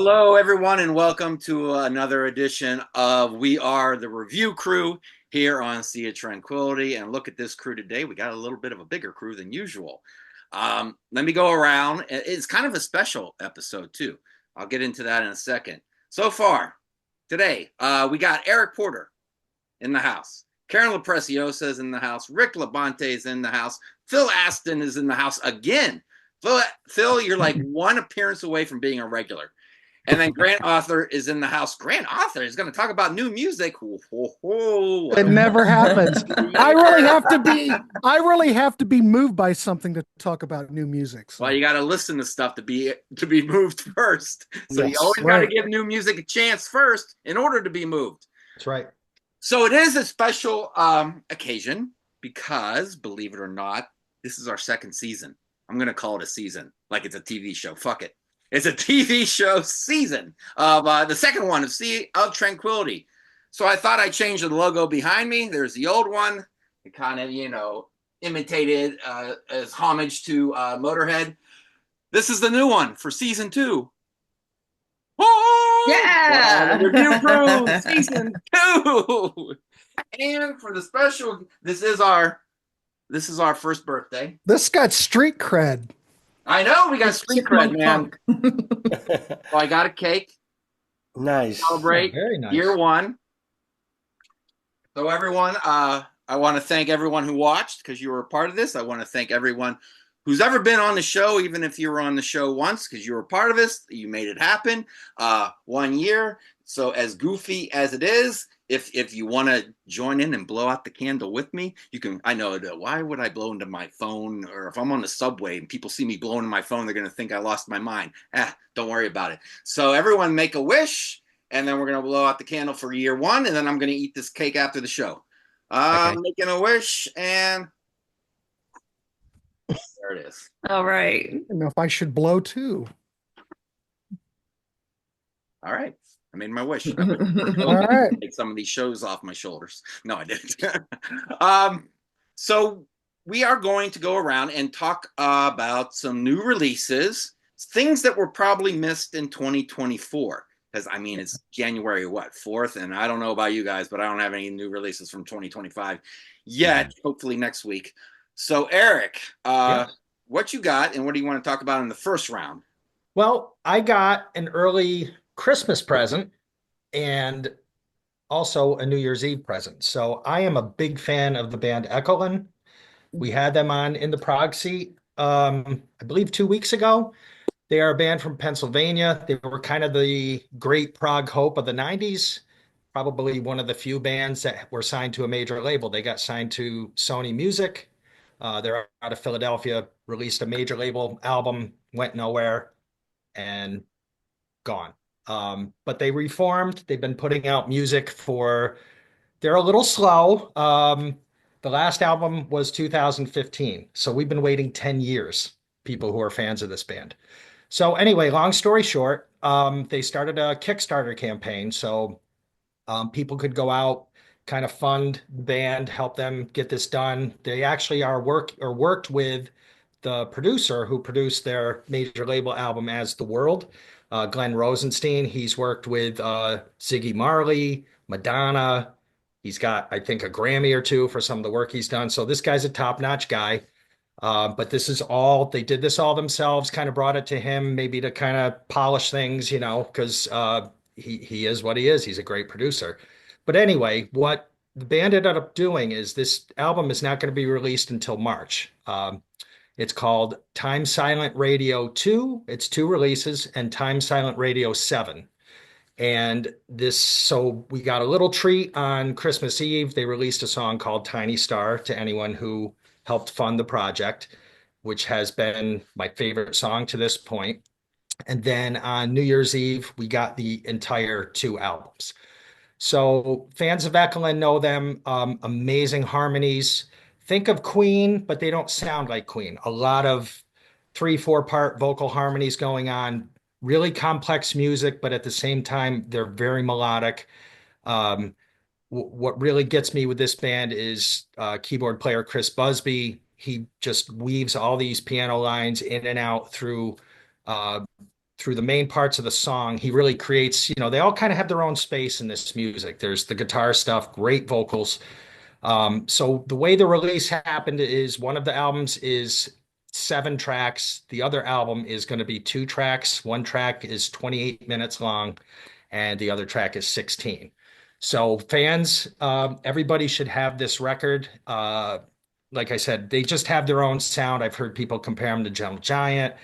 Hello, everyone, and welcome to another edition of We Are the Review Crew here on Sea of Tranquility. And look at this crew today. We got a little bit of a bigger crew than usual. Let me go around. It's kind of a special episode, too. I'll get into that in a second. So far, today, we got Eric Porter in the house. Karen LaPreciosa is in the house. Rick Labonte is in the house. Phil Aston is in the house again. Phil, you're like one appearance away from being a regular. And then Grant Author is in the house. Grant Author is going to talk about new music. It never happens. I really have to be moved by something to talk about new music. Well, So you got to listen to stuff to be moved first. So you Yes, always got to right. give new music a chance first in order to be moved. that's right. So it is a special occasion because, believe it or not, this is our second season. I'm going to call it a season, like it's a TV show. Fuck it. It's a TV show season of the second one of Sea of Tranquility. So I thought I'd change the logo behind me. There's the old one. It kind of, imitated as homage to Motorhead. This is the new one for season two. Oh, Yeah. the review crew, season two. And for the special, this is our first birthday. This got street cred. I know we got street cred, man. Chipmunk So I got a cake. Nice. Celebrate Very nice. year one. So everyone, I want to thank everyone who watched because you were a part of this. I want to thank everyone who's ever been on the show, even if you were on the show once, because you were part of this. You made it happen. 1 year. So as goofy as it is, if you want to join in and blow out the candle with me, you can. I know that. Why would I blow into my phone? Or if I'm on the subway and people see me blowing in my phone, they're going to think I lost my mind. Don't worry about it. So everyone make a wish, and then we're going to blow out the candle for year one, and then I'm going to eat this cake after the show. Okay. Making a wish, and there it is. All right. I don't know if I should blow too. All right. I made my wish. All right. Take some of these shows off my shoulders. No, I didn't. So we are going to go around and talk about some new releases, things that were probably missed in 2024. Because I mean, it's January 4th, and I don't know about you guys, but I don't have any new releases from 2025 yet. Hopefully next week. So Eric, Yes. what you got, and what do you want to talk about in the first round? Well, I got an early Christmas present and also a New Year's Eve present. So I am a big fan of the band Echoland. We had them on in the prog seat, I believe 2 weeks ago. They are a band from Pennsylvania. They were kind of the great prog hope of the 90s. Probably one of the few bands that were signed to a major label. They got signed to Sony Music. They're out of Philadelphia, released a major label album, went nowhere, and gone. But they reformed. They've been putting out music they're a little slow. The last album was 2015. So we've been waiting 10 years, people who are fans of this band. So anyway, long story short, they started a Kickstarter campaign. So people could go out, kind of fund the band, help them get this done. They actually worked with the producer who produced their major label album As the World, Glenn Rosenstein. He's worked with Ziggy Marley, Madonna. He's got, I think, a Grammy or two for some of the work he's done. So this guy's a top-notch guy. But they did this all themselves, kind of brought it to him, maybe to kind of polish things, because he is what he is. He's a great producer. But anyway, what the band ended up doing is this album is not going to be released until March. It's called Time Silent Radio 2. It's two releases, and Time Silent Radio 7. So we got a little treat on Christmas Eve. They released a song called Tiny Star to anyone who helped fund the project, which has been my favorite song to this point. And then on New Year's Eve, we got the entire two albums. So fans of Ekelin know them. Amazing harmonies. Think of Queen, but they don't sound like Queen. A lot of 3, 4 part vocal harmonies going on. Really complex music, but at the same time, they're very melodic. Um, what really gets me with this band is keyboard player Chris Busby. He just weaves all these piano lines in and out through uh, through the main parts of the song, he really creates, they all kind of have their own space in this music. There's the guitar stuff, great vocals. So the way the release happened is one of the albums is 7 tracks. The other album is going to be 2 tracks. One track is 28 minutes long, and the other track is 16. So fans, everybody should have this record. Like I said, they just have their own sound. I've heard people compare them to Gentle Giant.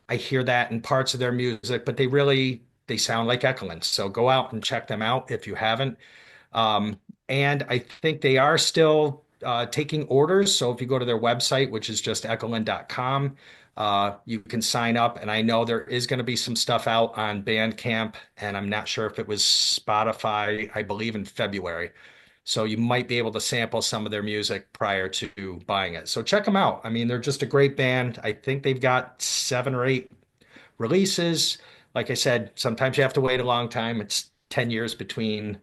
I hear that in parts of their music, but they sound like Ekelund. So go out and check them out if you haven't. Um, and I think they are still taking orders. So if you go to their website, which is just ekelund.com, you can sign up. And I know there is going to be some stuff out on Bandcamp, and I'm not sure if it was Spotify, I believe in February. So you might be able to sample some of their music prior to buying it. So check them out. I mean, they're just a great band. I think they've got 7 or 8 releases. Like I said, sometimes you have to wait a long time. It's 10 years between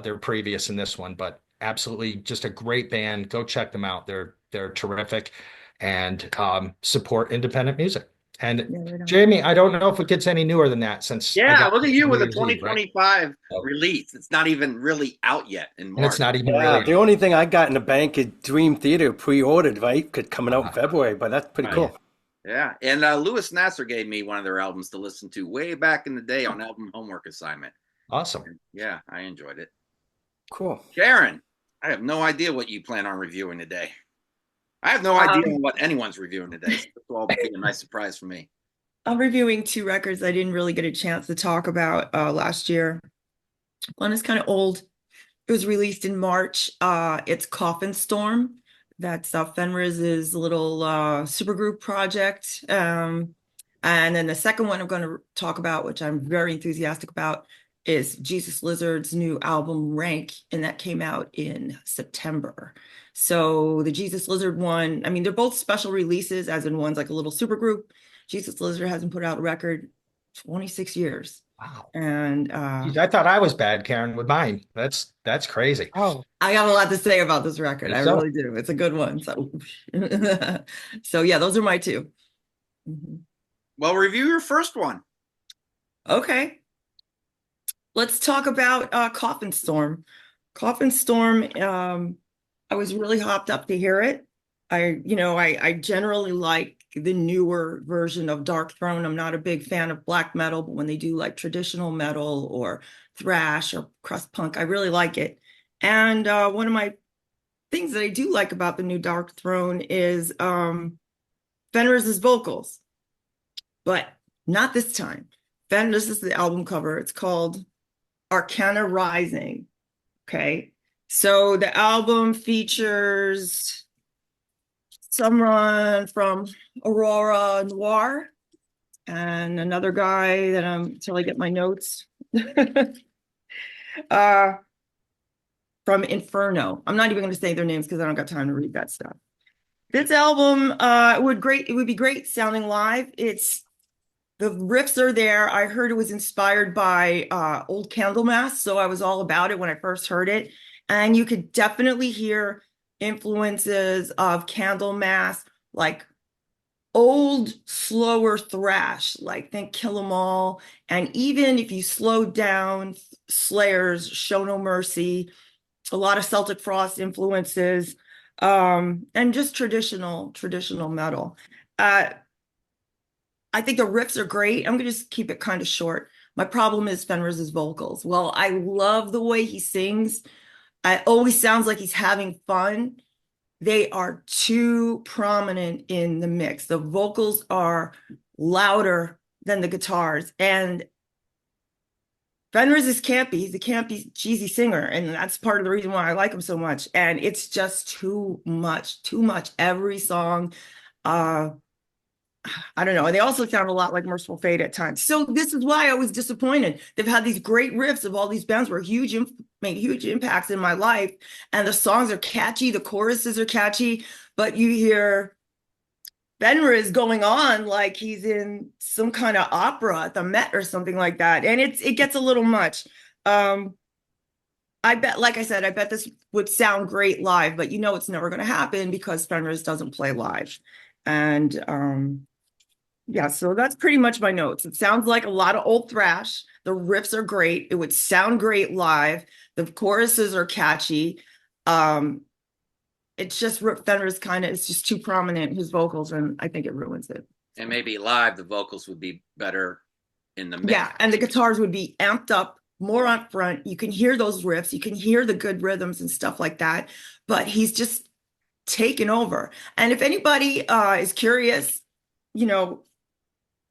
their previous and this one, but absolutely just a great band. Go check them out. They're terrific, and support independent music. And Yeah, right on. Jamie, I don't know if it gets any newer than that since I Yeah, got look at you New with a Year's Eve, right? 2025 Oh, release. It's not even really out yet in and it's March. not even Yeah, the really. only thing I got in the bank is Dream Theater pre-ordered, right? Could coming out in February, but that's pretty Oh, cool. Yeah, and Lewis Nasser gave me one of their albums to listen to way back in the day on album homework assignment. Awesome. And yeah, I enjoyed it. Cool. Sharon, I have no idea what you plan on reviewing today. I have no idea what anyone's reviewing today. So this will all be a nice surprise for me. I'm reviewing 2 records I didn't really get a chance to talk about last year. One is kind of old. It was released in March. It's Coffin Storm. That's Fenriz's little supergroup project. And then the second one I'm going to talk about, which I'm very enthusiastic about, is Jesus Lizard's new album Rank, and that came out in September. So the Jesus Lizard one, I mean, they're both special releases, as in one's like a little supergroup. Jesus Lizard hasn't put out a record 26 years. Wow. And Geez, I thought I was bad, Karen, with mine. That's crazy. oh, I got a lot to say about this record. I So, really do. It's a good one. So, so yeah, those are my 2. Mhm. Well, review your first one. Okay. Let's talk about Coffin Storm. Coffin Storm, I was really hopped up to hear it. I generally like the newer version of Dark Throne. I'm not a big fan of black metal, but when they do like traditional metal or thrash or crust punk, I really like it. And one of my things that I do like about the new Dark Throne is Fenriz's vocals, but not this time. This is the album cover. It's called Arcana Rising. Okay. So the album features someone from Aurora Noir and another guy that until I get my notes. From Inferno. I'm not even going to say their names because I don't got time to read that stuff. This album it would be great sounding live. The riffs are there. I heard it was inspired by old Candlemass, so I was all about it when I first heard it. And you could definitely hear influences of Candlemass, like old, slower thrash, like think Kill 'Em All. And even if you slow down Slayer's Show No Mercy, a lot of Celtic Frost influences, and just traditional metal. I think the riffs are great. I'm going to just keep it kind of short. My problem is Fenriz's vocals. Well, I love the way he sings. It always sounds like he's having fun. They are too prominent in the mix. The vocals are louder than the guitars. And Fenriz is campy. He's a campy, cheesy singer. And that's part of the reason why I like him so much. And it's just too much. Every song, I don't know. They also sound a lot like Merciful Fate at times. So this is why I was disappointed. They've had these great riffs of all these bands were made huge impacts in my life. And the songs are catchy. The choruses are catchy. But you hear Fenriz going on like he's in some kind of opera at the Met or something like that. And it gets a little much. I bet, like I said, I bet this would sound great live, but it's never going to happen because Fenriz doesn't play live. And Yeah, so that's pretty much my notes. It sounds like a lot of old thrash. The riffs are great. It would sound great live. The choruses are catchy. Um, it's just Rip Fender's it's just too prominent, his vocals, and I think it ruins it. And maybe live, the vocals would be better in the mix. Yeah, and the guitars would be amped up more up front. You can hear those riffs, you can hear the good rhythms and stuff like that, but he's just taken over. And if anybody is curious, you know,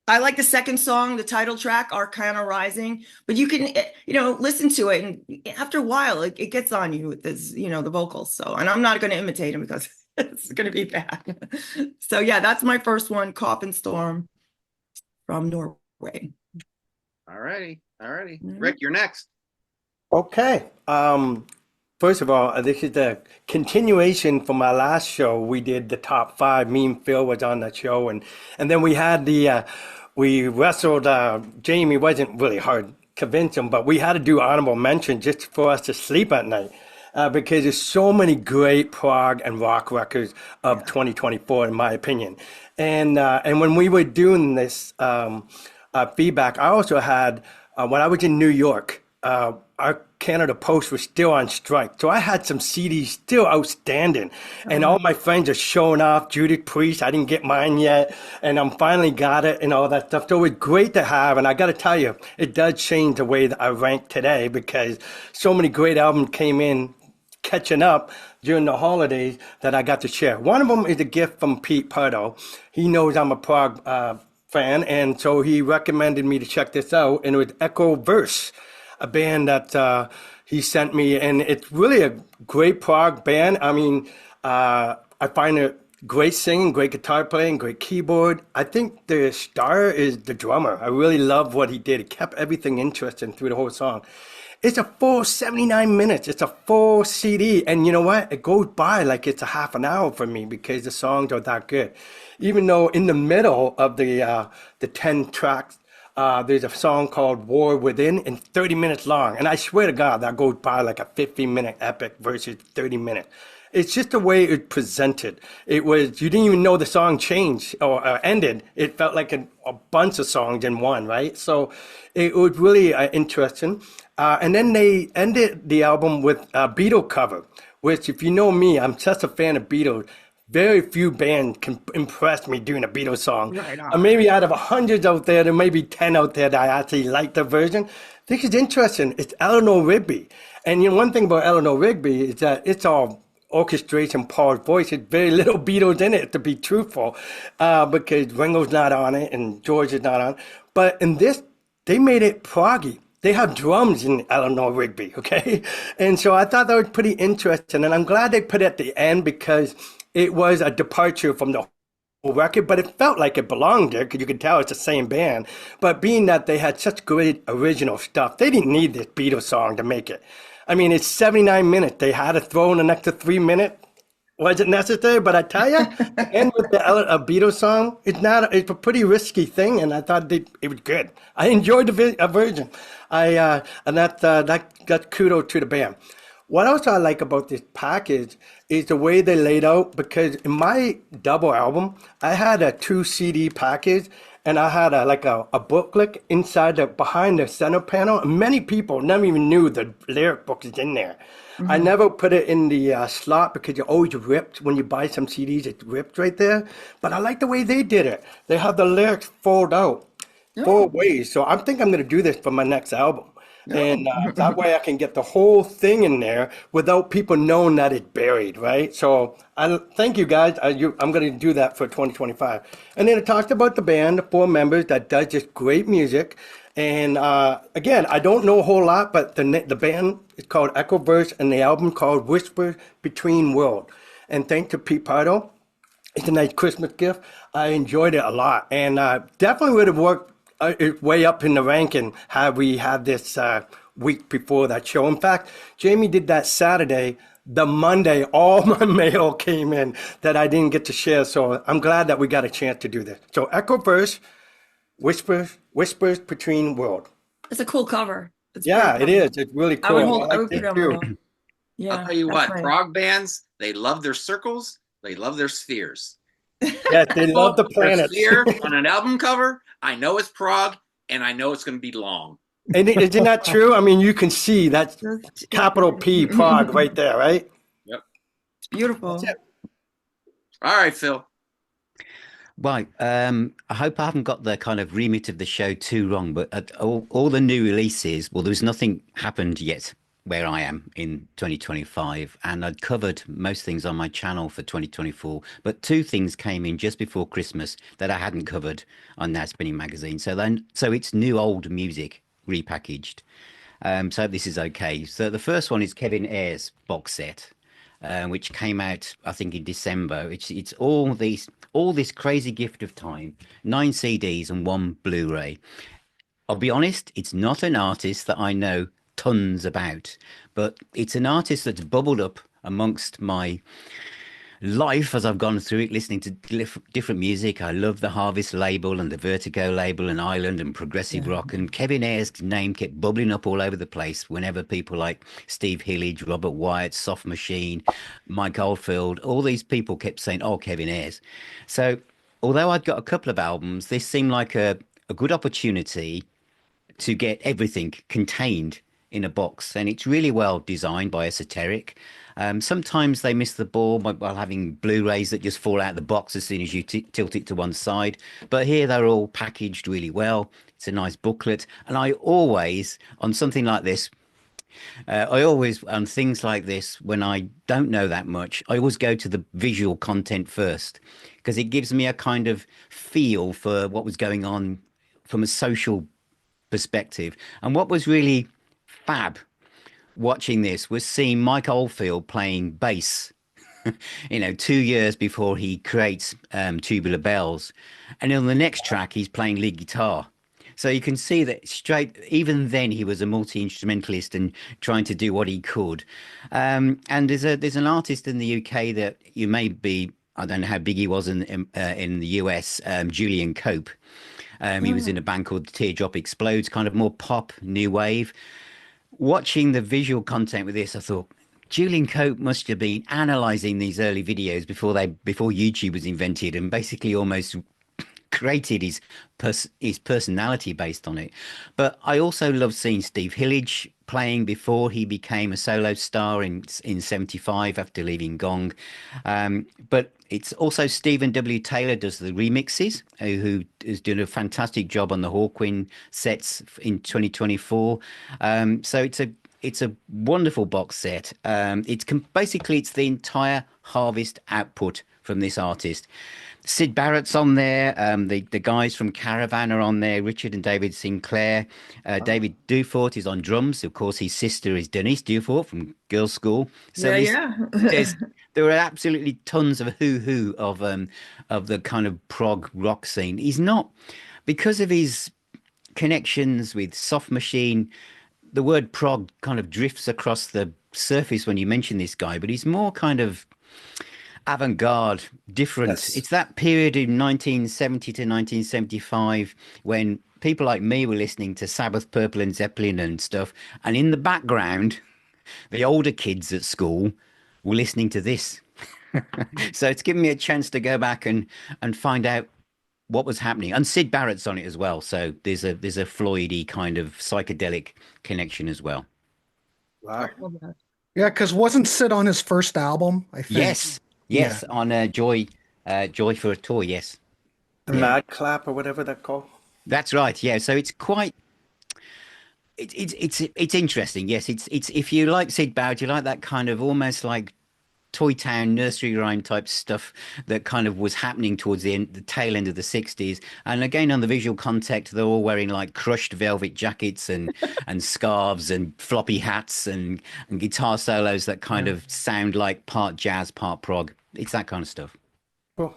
I like the second song, the title track, Arcana Rising, but you can, listen to it. And after a while, it gets on you with this, the vocals. So, and I'm not going to imitate him because it's going to be bad. So, yeah, that's my first one, Coffin Storm from Norway. All righty. Rick, you're next. Okay. First of all, this is the continuation from our last show. We did the top five. Me and Phil was on that show, and then we had we wrestled. Jamie wasn't really hard to convince him, but we had to do honorable mention just for us to sleep at night. Because there's so many great prog and rock records of 2024, in my opinion. And when we were doing this feedback, I also had when I was in New York, our Canada Post was still on strike. So I had some CDs still outstanding. And all my friends are showing off Judith Priest. I didn't get mine yet. And I'm finally got it and all that stuff. So it's great to have. And I got to tell you, it does change the way that I rank today because so many great albums came in catching up during the holidays that I got to share. One of them is a gift from Pete Pardo. He knows I'm a prog fan. And so he recommended me to check this out. And it was Echo Verse, a band that he sent me, and it's really a great prog band. I mean, I find it great singing, great guitar playing, great keyboard. I think the star is the drummer. I really love what he did. He kept everything interesting through the whole song. It's a full 79 minutes. It's a full CD, and you know what? It goes by like it's a half an hour for me because the songs are that good. Even though in the middle of the 10 tracks, there's a song called War Within and 30 minutes long. And I swear to God, that goes by like a 15-minute epic versus 30 minutes. It's just the way it presented. It was, you didn't even know the song changed or ended. It felt like a bunch of songs in one, right? So it was really interesting. And then they ended the album with a Beatle cover, which if you know me, I'm such a fan of Beatles. Very few bands can impress me doing a Beatles song. Right on. Or maybe out of 100 out there may be 10 out there that I actually like the version. This is interesting. It's Eleanor Rigby. And you know, one thing about Eleanor Rigby is that it's all orchestration, Paul's voice. It's very little Beatles in it, to be truthful, because Ringo's not on it and George is not on. But in this, they made it proggy. They have drums in Eleanor Rigby, okay? And so I thought that was pretty interesting. And I'm glad they put it at the end because it was a departure from the whole record, but it felt like it belonged there because you could tell it's the same band. But being that they had such great original stuff, they didn't need this Beatles song to make it. I mean, it's 79 minutes. They had to throw in an extra 3 minutes. Wasn't necessary, but I tell you, to end with a Beatles song, it's a pretty risky thing, and I thought it was good. I enjoyed the version. And that's kudos to the band. What else I like about this package is the way they laid out, because in my double album, I had a 2 CD package and I had a booklet inside behind the center panel. And many people never even knew the lyric book is in there. Mm-hmm. I never put it in the slot because it always ripped. When you buy some CDs, it's ripped right there. But I like the way they did it. They have the lyrics fold out 4 ways. So I think I'm going to do this for my next album. And that way I can get the whole thing in there without people knowing that it's buried, right? So I thank you guys. I'm going to do that for 2025. And then it talked about the band, the 4 members that does just great music. And again, I don't know a whole lot, but the band is called Echo Verse and the album called Whispers Between Worlds. And thanks to Pete Pardo. It's a nice Christmas gift. I enjoyed it a lot, and definitely would have worked way up in the ranking had we had this week before that show. In fact, Jamie did that Saturday. The Monday, all my mail came in that I didn't get to share. So I'm glad that we got a chance to do this. So Echo Verse, Whispers Between Worlds. It's a cool cover. It is. It's really cool. I would put it on my wall. Yeah, I'll tell you what, prog bands, they love their circles, they love their spheres. Yes, they love the There's planets. clear on an album cover. I know it's prog, and I know it's going to be long. And isn't that true? I mean, you can see that capital P prog right there, right? Yep. It's beautiful. That's it. All right, Phil. Right. I hope I haven't got the kind of remit of the show too wrong, but all the new releases, well, there's nothing happened yet where I am in 2025, and I'd covered most things on my channel for 2024, but two things came in just before Christmas that I hadn't covered on Now Spinning Magazine. So it's new old music repackaged. So I hope this is okay. So the first one is Kevin Ayers' box set, which came out, I think, in December. It's all this crazy gift of time, 9 CDs and one Blu-ray. I'll be honest, it's not an artist that I know tons about, but it's an artist that's bubbled up amongst my life as I've gone through it, listening to different music. I love the Harvest label and the Vertigo label and Island and progressive rock. And Kevin Ayers' name kept bubbling up all over the place whenever people like Steve Hillage, Robert Wyatt, Soft Machine, Mike Oldfield, all these people kept saying, "Oh, Kevin Ayers." So although I'd got a couple of albums, this seemed like a good opportunity to get everything contained in a box, and it's really well designed by Esoteric. Sometimes they miss the ball while having Blu-rays that just fall out of the box as soon as you tilt it to one side. But here they're all packaged really well. It's a nice booklet, and I always, on something like this, on things like this, when I don't know that much, I always go to the visual content first because it gives me a kind of feel for what was going on from a social perspective. And what was really fab watching this was seeing Mike Oldfield playing bass, 2 years before he creates Tubular Bells. And on the next track, he's playing lead guitar. So you can see that even then he was a multi-instrumentalist and trying to do what he could. And there's an artist in the UK that you may be, I don't know how big he was in the US, Julian Cope. He was in a band called Teardrop Explodes, kind of more pop, new wave. Watching the visual content with this, I thought Julian Cope must have been analysing these early videos before YouTube was invented, and basically almost created his personality based on it. But I also love seeing Steve Hillage playing before he became a solo star in 75 after leaving Gong. But it's also Stephen W. Taylor does the remixes, who is doing a fantastic job on the Hawkwind sets in 2024. So it's a wonderful box set. Basically it's the entire Harvest output from this artist. Sid Barrett's on there. The guys from Caravan are on there. Richard and David Sinclair. David Dufort is on drums. Of course, his sister is Denise Dufort from Girls' School. So there are absolutely tons of who of the kind of prog rock scene. He's not, because of his connections with Soft Machine, the word prog kind of drifts across the surface when you mention this guy, but he's more kind of avant-garde, different. Yes. It's that period in 1970 to 1975 when people like me were listening to Sabbath, Purple and Zeppelin and stuff, and in the background the older kids at school were listening to this. So it's given me a chance to go back and find out what was happening. And Sid Barrett's on it as well, so there's a Floydy kind of psychedelic connection as well. Wow. Yeah, because wasn't Sid on his first album, I think? Yes, Yeah. on Joy for a Tour, yes. The Mad Clap or whatever they're called. That's right, yeah. So it's quite it's interesting. Yes, it's if you like Sid Barrett, you like that kind of almost like Toy Town nursery rhyme type stuff that kind of was happening towards the tail end of the 60s. And again, on the visual context, they're all wearing like crushed velvet jackets and scarves and floppy hats and guitar solos that kind of sound like part jazz, part prog. It's that kind of stuff. Cool.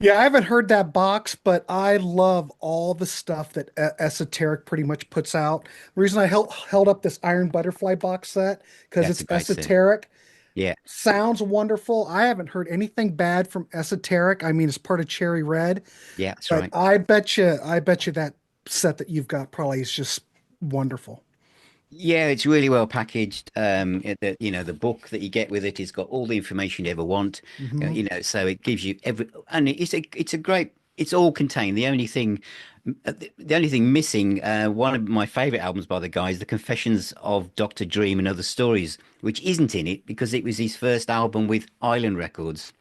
Yeah, I haven't heard that box, but I love all the stuff that Esoteric pretty much puts out. The reason I held up this Iron Butterfly box set, because That's it's a great set. Esoteric. Yeah. Sounds wonderful. I haven't heard anything bad from Esoteric. I mean, it's part of Cherry Red. Yeah, that's But right. I bet you that set that you've got probably is just wonderful. Yeah, it's really well packaged. The book that you get with it has got all the information you ever want. Hmm. So it gives you and it's a great. It's all contained. The only thing missing, one of my favorite albums by the guy is The Confessions of Dr. Dream and Other Stories, which isn't in it because it was his first album with Island Records.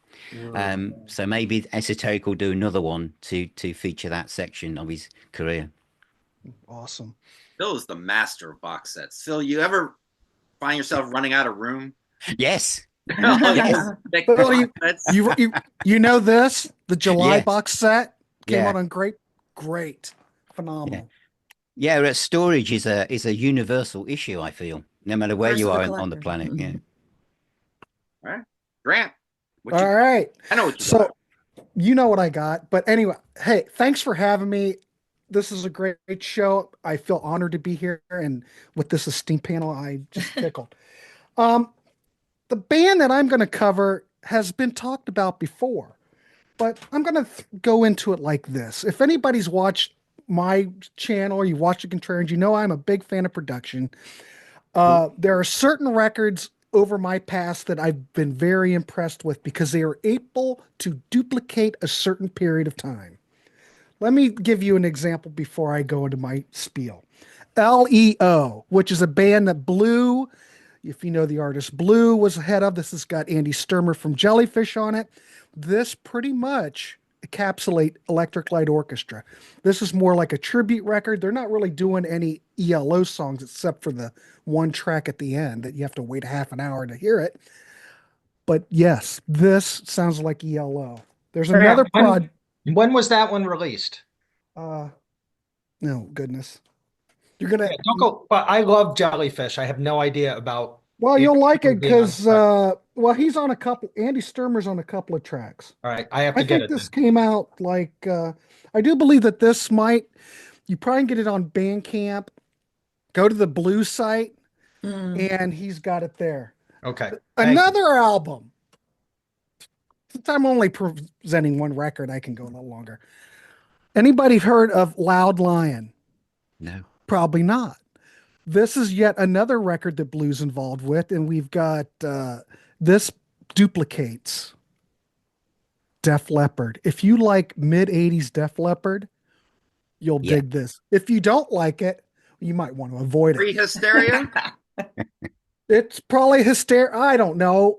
So maybe Esoteric will do another one to feature that section of his career. Awesome. Phil is the master of box sets. Phil, you ever find yourself running out of room? Yes. Oh, Yes. thick Well, box sets. you know this? The July Yes. box set came Yeah. out on great, Yeah. phenomenal. Yeah, storage is a universal issue, I feel, no matter where Curse you of the are on the collector. planet. Yeah. Mhm. All right, Grant, what you All got? right. I know what you got. So you know what I got. But anyway, hey, thanks for having me. This is a great show. I feel honored to be here and with this esteemed panel, I just tickled. Um, the band that I'm going to cover has been talked about before, but I'm going to go into it like this. If anybody's watched my channel or you watch the Contrarians, you know I'm a big fan of production. There are certain records over my past that I've been very impressed with because they are able to duplicate a certain period of time. Let me give you an example before I go into my spiel. LEO, which is a band that Blue, if you know the artist, Blue was ahead of. This has got Andy Sturmer from Jellyfish on it. This pretty much encapsulate Electric Light Orchestra. This is more like a tribute record. They're not really doing any ELO songs except for the one track at the end that you have to wait half an hour to hear it. But yes, this sounds like ELO. There's Yeah. another prod. When was that one released? Uh, no goodness. You're gonna Yeah, don't go. But I love Jellyfish. I have no idea about well, Andy you'll like it being on the because track. well, he's on a couple. Andy Sturmer's on a couple of tracks. All right, I have I to get think it this then. came out like I do believe that this might you probably can get it on Bandcamp. Go to the Blue site Mm. and he's got it there. Okay, thank you. Another album. Since I'm only presenting one record, I can go a little longer. Anybody heard of Loud Lion? No. Probably not. This is yet another record that Blue's involved with, and we've got this duplicates Def Leppard. If you like mid 80s Def Leppard, you'll Yeah. dig this. If you don't like it, you might want to avoid it. Pre hysteria. It's probably hysteria. I don't know.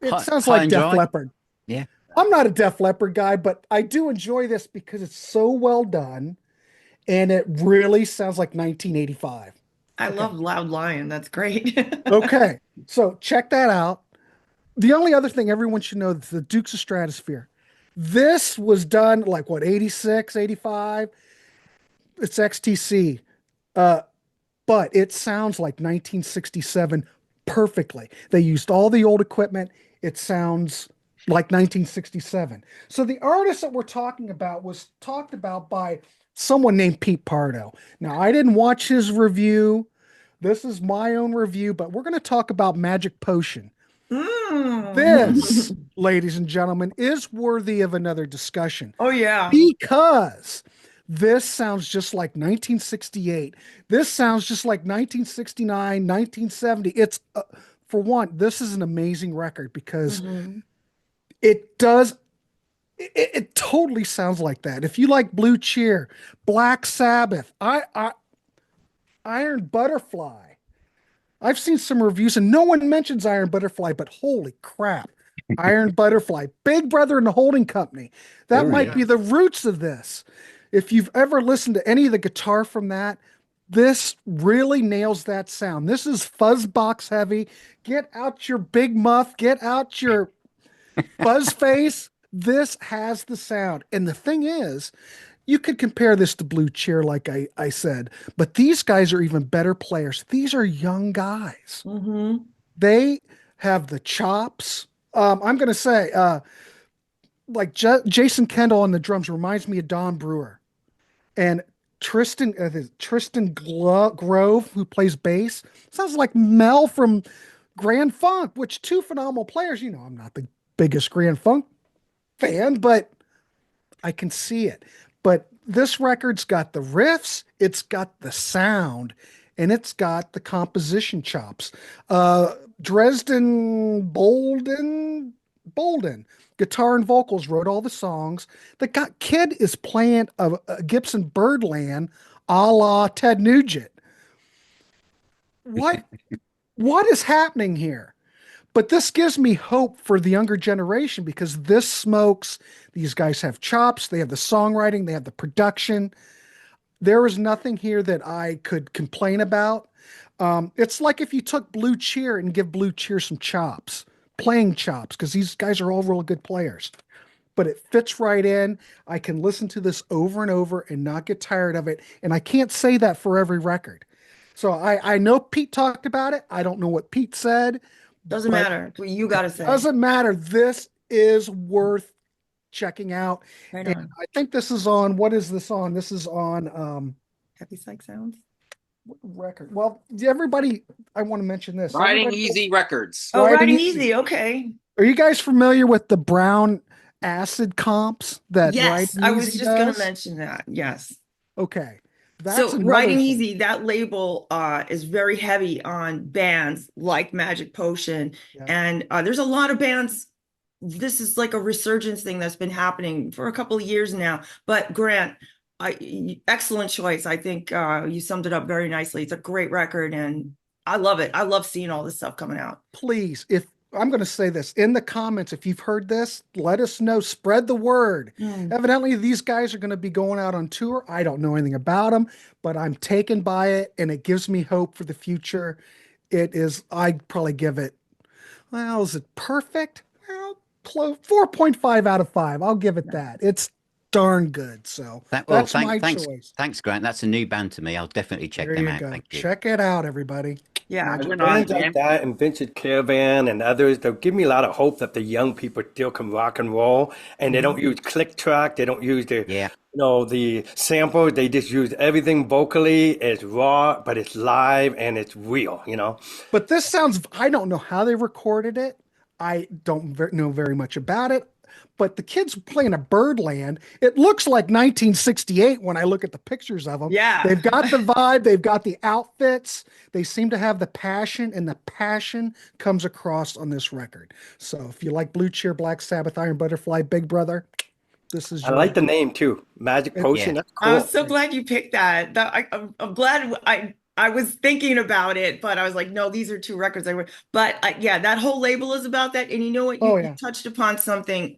It High, sounds high like and Def dry. Leppard. Yeah. I'm not a Def Leppard guy, but I do enjoy this because it's so well done and it really sounds like 1985. I Okay. love Loud Lion. That's great. Okay. So check that out. The only other thing everyone should know is the Dukes of Stratosphere. This was done like what, 86, 85. It's XTC. Uh, but it sounds like 1967 perfectly. They used all the old equipment. It sounds like 1967. So the artist that we're talking about was talked about by someone named Pete Pardo. Now, I didn't watch his review. This is my own review, but we're going to talk about Magic Potion. This, Mm. ladies and gentlemen, is worthy of another discussion Oh yeah. because this sounds just like 1968. This sounds just like 1969, 1970. It's for one, this is an amazing record because Mhm. it does it totally sounds like that. If you like Blue Cheer, Black Sabbath, I Iron Butterfly. I've seen some reviews and no one mentions Iron Butterfly, but holy crap. Iron Butterfly, Big Brother and the Holding Company. That Oh might yeah. be the roots of this. If you've ever listened to any of the guitar from that, this really nails that sound. This is fuzzbox heavy. Get out your big muff, get out your fuzz face. This has the sound. And the thing is, you could compare this to Blue Cheer, like I said, but these guys are even better players. These are young guys. Mhm. They have the chops. I'm going to say, like Jason Kendall on the drums reminds me of Don Brewer and Grove, who plays bass, sounds like Mel from Grand Funk, which two phenomenal players. You know, I'm not the biggest Grand Funk fan, but I can see it. But this record's got the riffs, it's got the sound, and it's got the composition chops. Dresden Bolden, guitar and vocals, wrote all the songs. The kid is playing a Gibson Birdland a la Ted Nugent. What what is happening here? But this gives me hope for the younger generation because this smokes. These guys have chops, they have the songwriting, they have the production. There is nothing here that I could complain about. It's like if you took Blue Cheer and give Blue Cheer some chops, playing chops, because these guys are all real good players. But it fits right in. I can listen to this over and over and not get tired of it. And I can't say that for every record. So I know Pete talked about it. I don't know what Pete said, Doesn't but matter what you got to say. doesn't matter. This is worth checking out. Right And on. I think this is on, what is this on? This is on Happy Psych Sounds. what record. Well, everybody, I want to mention this. Riding Everybody, Easy Records. Oh, Riding Riding Easy. Easy. Okay. Are you guys familiar with the brown acid comps that Yes, Riding I was Easy just going to does? mention that. Yes. Okay. That's So another Riding thing. Easy, that label is very heavy on bands like Magic Potion. Yeah. And there's a lot of bands. This is like a resurgence thing that's been happening for a couple of years now. But Grant, excellent choice. I think you summed it up very nicely. It's a great record and I love it. I love seeing all this stuff coming out. Please, if I'm going to say this in the comments, if you've heard this, let us know. Spread the word. Evidently, these guys are going to be going out on tour. I don't know anything about them, but I'm taken by it, and it gives me hope for the future. It is, I'd probably give it, well, is it perfect? Well, close, 4.5 out of 5. I'll give it that. It's darn good. So that's my choice. Thanks, Grant. That's a new band to me. I'll definitely check There them you out. go. Thank you. Check it out, everybody. Yeah. I went on Bands like that and Vintage Caravan and others, they'll give me a lot of hope that the young people still can rock and roll and they don't use click track, they don't use the Yeah. the samples, they just use everything vocally. It's raw, but it's live and it's real. But this sounds, I don't know how they recorded it. I don't know very much about it. But the kids playing a Birdland, it looks like 1968 when I look at the pictures of them. Yeah. They've got the vibe, they've got the outfits, they seem to have the passion, and the passion comes across on this record. So if you like Blue Cheer, Black Sabbath, Iron Butterfly, Big Brother, this is I like the name too. Magic Potion, Yeah. that's cool. I was so glad you picked that. I'm glad I was thinking about it, but I was like, no, these are two records. But yeah, that whole label is about that. And you know what? You touched upon something.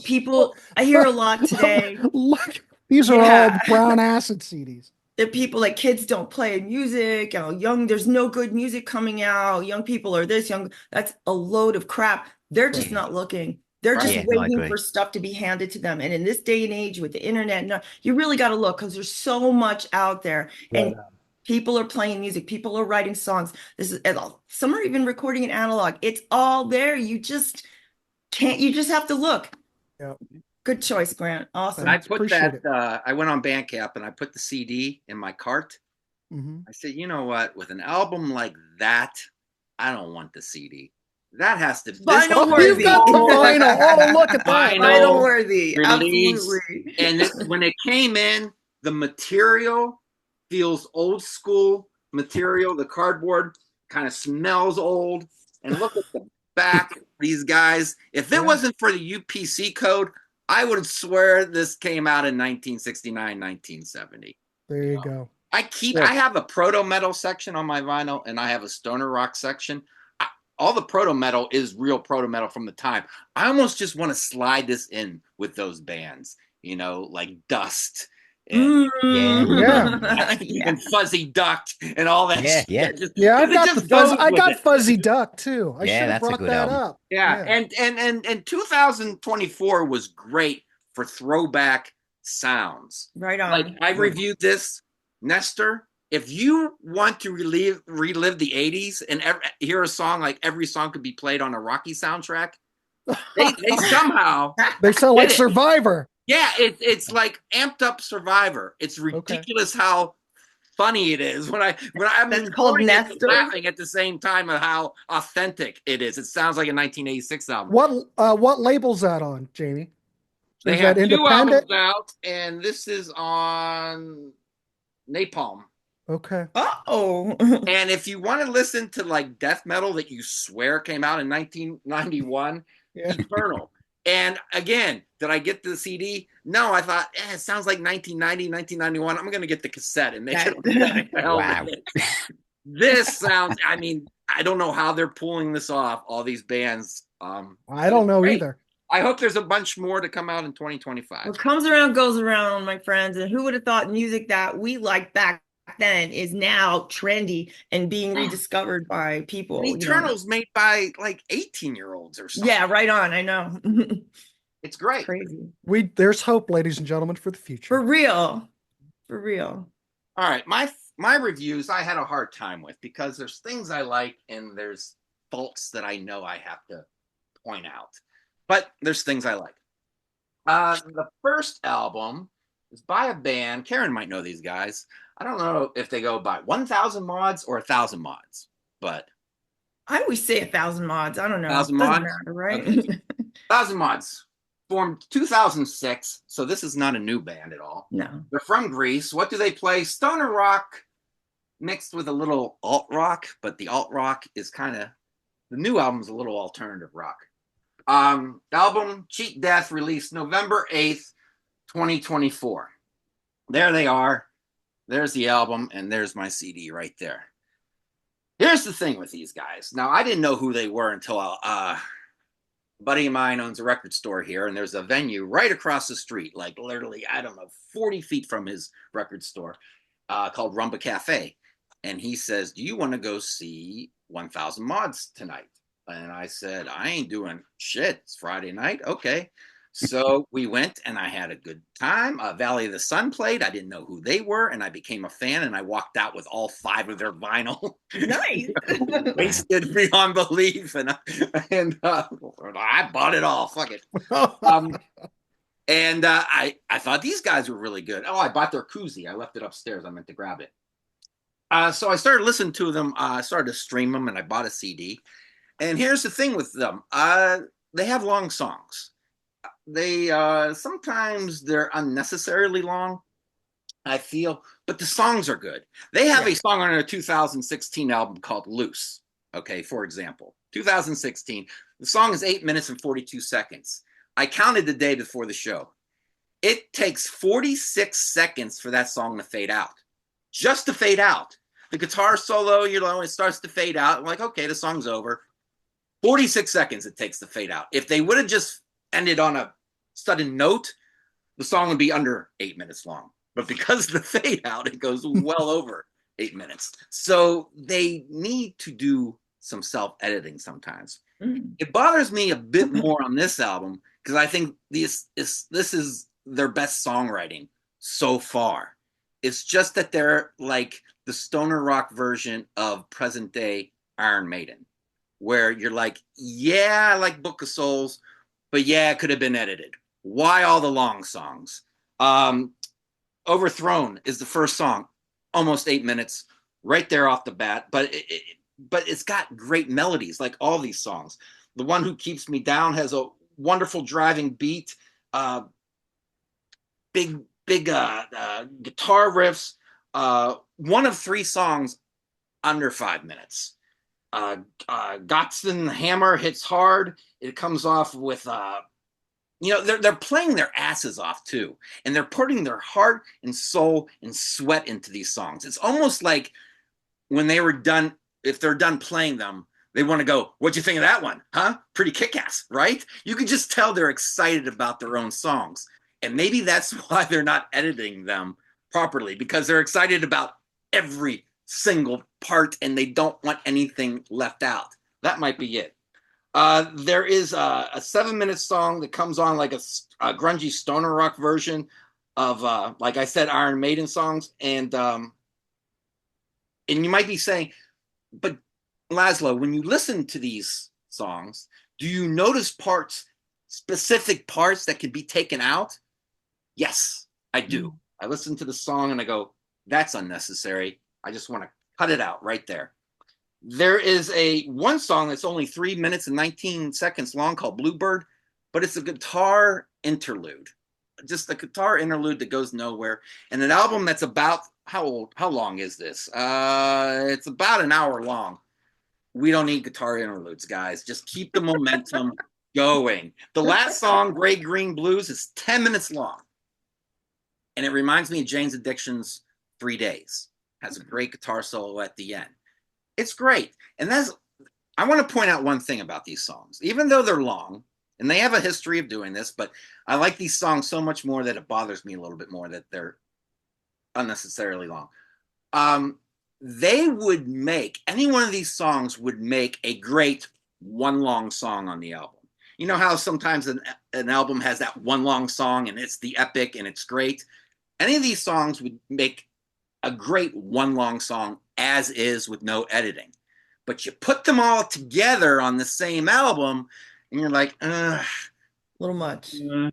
People, I hear a lot today. Look, these are all brown acid CDs. That people like kids don't play music. There's no good music coming out. Young people are this young. That's a load of crap. They're just not looking. They're just waiting for stuff to be handed to them. And in this day and age with the internet, you really got to look because there's so much out there. And people are playing music. People are writing songs. Some are even recording in analog. It's all there. You just can't. You just have to look. Yeah. Good choice, Grant. Awesome. And I put that. I went on Bandcamp and I put the CD in my cart. I said, you know what? With an album like that, I don't want the CD. That has to be vinyl worthy. You've got the vinyl. Oh, look at that. Vinyl worthy. Release. Absolutely. And when it came in, the material feels old school material. The cardboard kind of smells old. And look at the back, these guys. If it wasn't for the UPC code, I would swear this came out in 1969, 1970. There you go. I have a proto metal section on my vinyl and I have a stoner rock section. All the proto metal is real proto metal from the time. I almost just want to slide this in with those bands, like Dust and and Fuzzy Duck and all that. I got Fuzzy Duck too. I should have brought that up. And 2024 was great for throwback sounds. Right on. Like I reviewed this, Nestor. If you want to relive the 80s and hear a song like every song could be played on a Rocky soundtrack, they somehow they sound like Survivor. Yeah, it's like amped up Survivor. It's ridiculous how funny it is when I'm laughing at the same time of how authentic it is. It sounds like a 1986 album. What label's that on, Jamie? They have two albums out, and this is on Napalm. Okay. Uh-oh. And if you want to listen to like death metal that you swear came out in 1991, Yeah. Eternal. And again, did I get the CD? No, I thought, it sounds like 1990, 1991. I'm going to get the cassette and make it a hell of a Wow. hit. This sounds, I mean, I don't know how they're pulling this off, all these bands. I don't know great. either. I hope there's a bunch more to come out in 2025. What comes around goes around, my friends. And who would have thought music that we liked back then is now trendy and being rediscovered by people, And Eternal's made by like 18-year-olds or something. Yeah, right on. I know. It's great. Crazy. There's hope, ladies and gentlemen, for the future. For real. For real. All right, my reviews I had a hard time with because there's things I like and there's faults that I know I have to point out. But there's things I like. The first album is by a band. Karen might know these guys. I don't know if they go by 1,000 mods or 1,000 mods, but I always say 1,000 mods. I don't know. 1,000 Doesn't mods? matter, right? Okay. 1,000 mods formed 2006, so this is not a new band at all. No. They're from Greece. What do they play? Stoner rock mixed with a little alt rock, but the alt rock is kind of, the new album's a little alternative rock. Album Cheat Death released November 8th, 2024. There they are. There's the album, and there's my CD right there. Here's the thing with these guys. Now, I didn't know who they were until a buddy of mine owns a record store here, and there's a venue right across the street, like literally, I don't know, 40 feet from his record store, called Rumba Cafe. And he says, do you want to go see 1,000 Mods tonight? And I said, I ain't doing shit. It's Friday night. Okay. So we went and I had a good time. Valley of the Sun played. I didn't know who they were. And I became a fan and I walked out with all 5 of their vinyl. Nice. Wasted beyond belief. And I bought it all. Fuck it. And I thought these guys were really good. Oh, I bought their koozie. I left it upstairs. I meant to grab it. So I started listening to them. I started to stream them and I bought a CD. And here's the thing with them. They have long songs. They sometimes they're unnecessarily long, I feel, but the songs are good. They have a song on their 2016 album called Loose. Okay, for example, 2016. The song is 8 minutes and 42 seconds. I counted the day before the show. It takes 46 seconds for that song to fade out. Just to fade out. The guitar solo, it starts to fade out. I'm like, okay, the song's over. 46 seconds it takes to fade out. If they would have just ended on a sudden note, the song would be under 8 minutes long. But because of the fade out, it goes well over 8 minutes. So they need to do some self-editing sometimes. It bothers me a bit more on this album because I think this is their best songwriting so far. It's just that they're like the stoner rock version of present day Iron Maiden, where you're like, yeah, I like Book of Souls, but yeah, it could have been edited. Why all the long songs? Overthrown is the first song, almost 8 minutes, right there off the bat, but it's got great melodies, like all these songs. The One Who Keeps Me Down has a wonderful driving beat, big guitar riffs. One of 3 songs under 5 minutes. Gotson Hammer hits hard. It comes off with they're playing their asses off too, and they're putting their heart and soul and sweat into these songs. It's almost like when they were done, if they're done playing them, they want to go, what'd you think of that one? Huh? Pretty kick-ass, right? You can just tell they're excited about their own songs. And maybe that's why they're not editing them properly, because they're excited about every single part and they don't want anything left out. That might be it. There is a 7-minute song that comes on like a grungy stoner rock version of, like I said, Iron Maiden songs. And you might be saying, but Laszlo, when you listen to these songs, do you notice specific parts that could be taken out? Yes, I do. I listen to the song and I go, that's unnecessary. I just want to cut it out right there. There is one song that's only 3 minutes and 19 seconds long called Bluebird, but it's a guitar interlude. Just a guitar interlude that goes nowhere. And an album that's about how long is this? It's about an hour long. We don't need guitar interludes, guys. Just keep the momentum going. The last song, Gray Green Blues, is 10 minutes long. And it reminds me of Jane's Addiction's 3 Days. Has a great guitar solo at the end. It's great. And I want to point out one thing about these songs. Even though they're long, and they have a history of doing this, but I like these songs so much more that it bothers me a little bit more that they're unnecessarily long. They would make, any one of these songs would make a great one long song on the album. You know how sometimes an album has that one long song and it's the epic and it's great? Any of these songs would make a great one long song as is with no editing. But you put them all together on the same album and you're like, a little much. You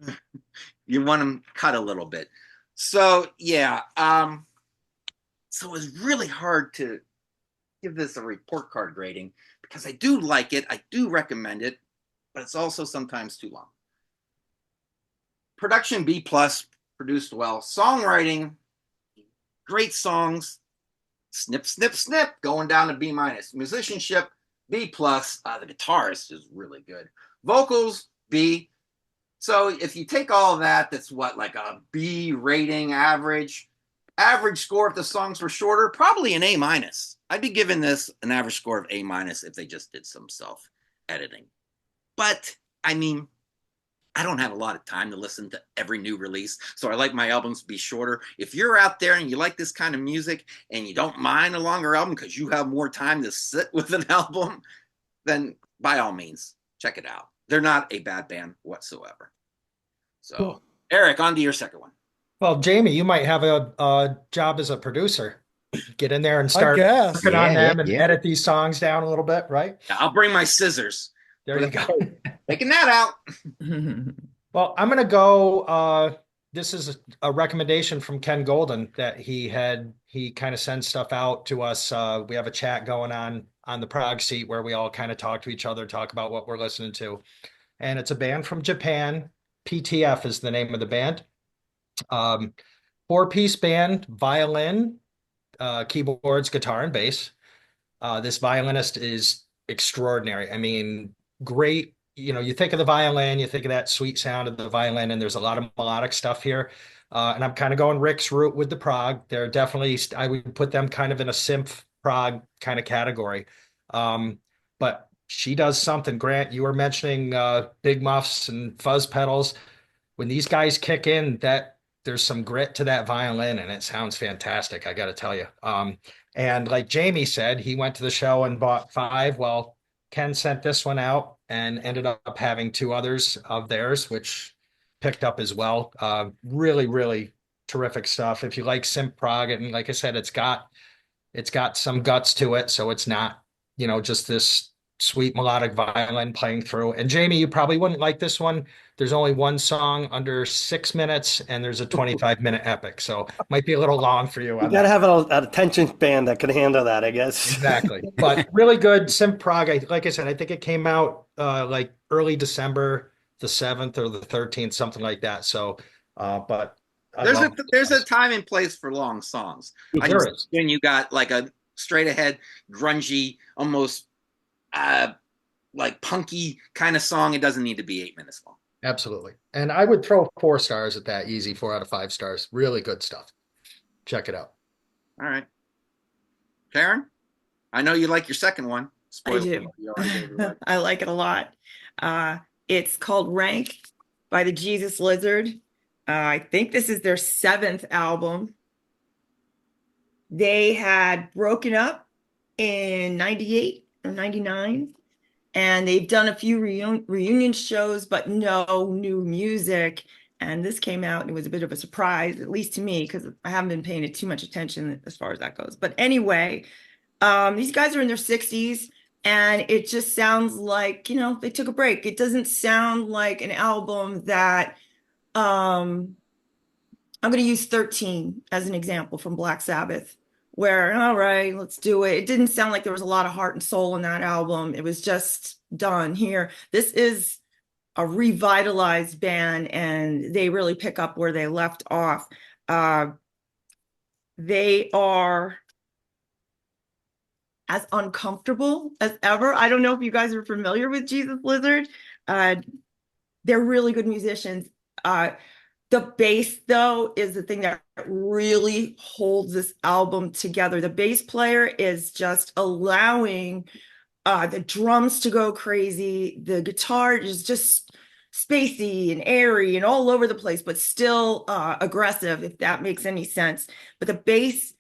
want them cut a little bit. So, yeah. So it's really hard to give this a report card grading because I do like it. I do recommend it, but it's also sometimes too long. Production B+, produced well. Songwriting, great songs. Snip, snip, snip, going down to B-. Musicianship, B+. The guitarist is really good. Vocals, B. So if you take all of that, that's what, like a B rating average. Average score if the songs were shorter, probably an A-. I'd be giving this an average score of A- if they just did some self-editing. But, I mean, I don't have a lot of time to listen to every new release, so I like my albums to be shorter. If you're out there and you like this kind of music and you don't mind a longer album because you have more time to sit with an album, then by all means, check it out. They're not a bad band whatsoever. So, cool. Eric, on to your second one. Well, Jamie, you might have a job as a producer. Get in there and start working on them and edit these songs down a little bit, right? Yeah, I'll bring my scissors. There you go. Taking that out. Well, I'm going to go. This is a recommendation from Ken Golden that he kind of sends stuff out to us. We have a chat going on the Prog Seat where we all kind of talk to each other, talk about what we're listening to. And it's a band from Japan. PTF is the name of the band. 4-piece band, violin, keyboards, guitar, and bass. This violinist is extraordinary. I mean, great. You know, you think of the violin, you think of that sweet sound of the violin, and there's a lot of melodic stuff here. And I'm kind of going Rick's route with the prog. They're definitely, I would put them kind of in a synth prog kind of category. But she does something. Grant, you were mentioning big muffs and fuzz pedals. When these guys kick in, that there's some grit to that violin and it sounds fantastic, I got to tell you. And like Jamie said, he went to the show and bought 5. Well, Ken sent this one out and ended up having 2 others of theirs, which picked up as well. Really, really terrific stuff. If you like synth prog, and like I said, it's got some guts to it. So it's not, just this sweet melodic violin playing through. And Jamie, you probably wouldn't like this one. There's only one song under 6 minutes and there's a 25-minute epic. So it might be a little long for you. You got to have an attention span that can handle that, I guess. Exactly. But really good synth prog. Like I said, I think it came out like early December, the 7th or the 13th, something like that. So, but there's a time and place for long songs. When you got like a straight ahead, grungy, almost like punky kind of song, it doesn't need to be 8 minutes long. Absolutely. And I would throw 4 stars at that, easy, 4 out of 5 stars. Really good stuff. Check it out. All right. Karen, I know you like your second one. I do. I like it a lot. It's called Rank by the Jesus Lizard. I think this is their 7th album. They had broken up in 98 or 99. And they've done a few reunion shows, but no new music. And this came out and it was a bit of a surprise, at least to me, because I haven't been paying it too much attention as far as that goes. But anyway, these guys are in their 60s and it just sounds like, they took a break. It doesn't sound like an album that, I'm going to use 13 as an example from Black Sabbath. Where, all right, let's do it. It didn't sound like there was a lot of heart and soul in that album. It was just done here. This is a revitalized band and they really pick up where they left off. They are as uncomfortable as ever. I don't know if you guys are familiar with Jesus Lizard. Uh, they're really good musicians. The bass, though, is the thing that really holds this album together. The bass player is just allowing the drums to go crazy. The guitar is just spacey and airy and all over the place, but still aggressive, if that makes any sense. But the bass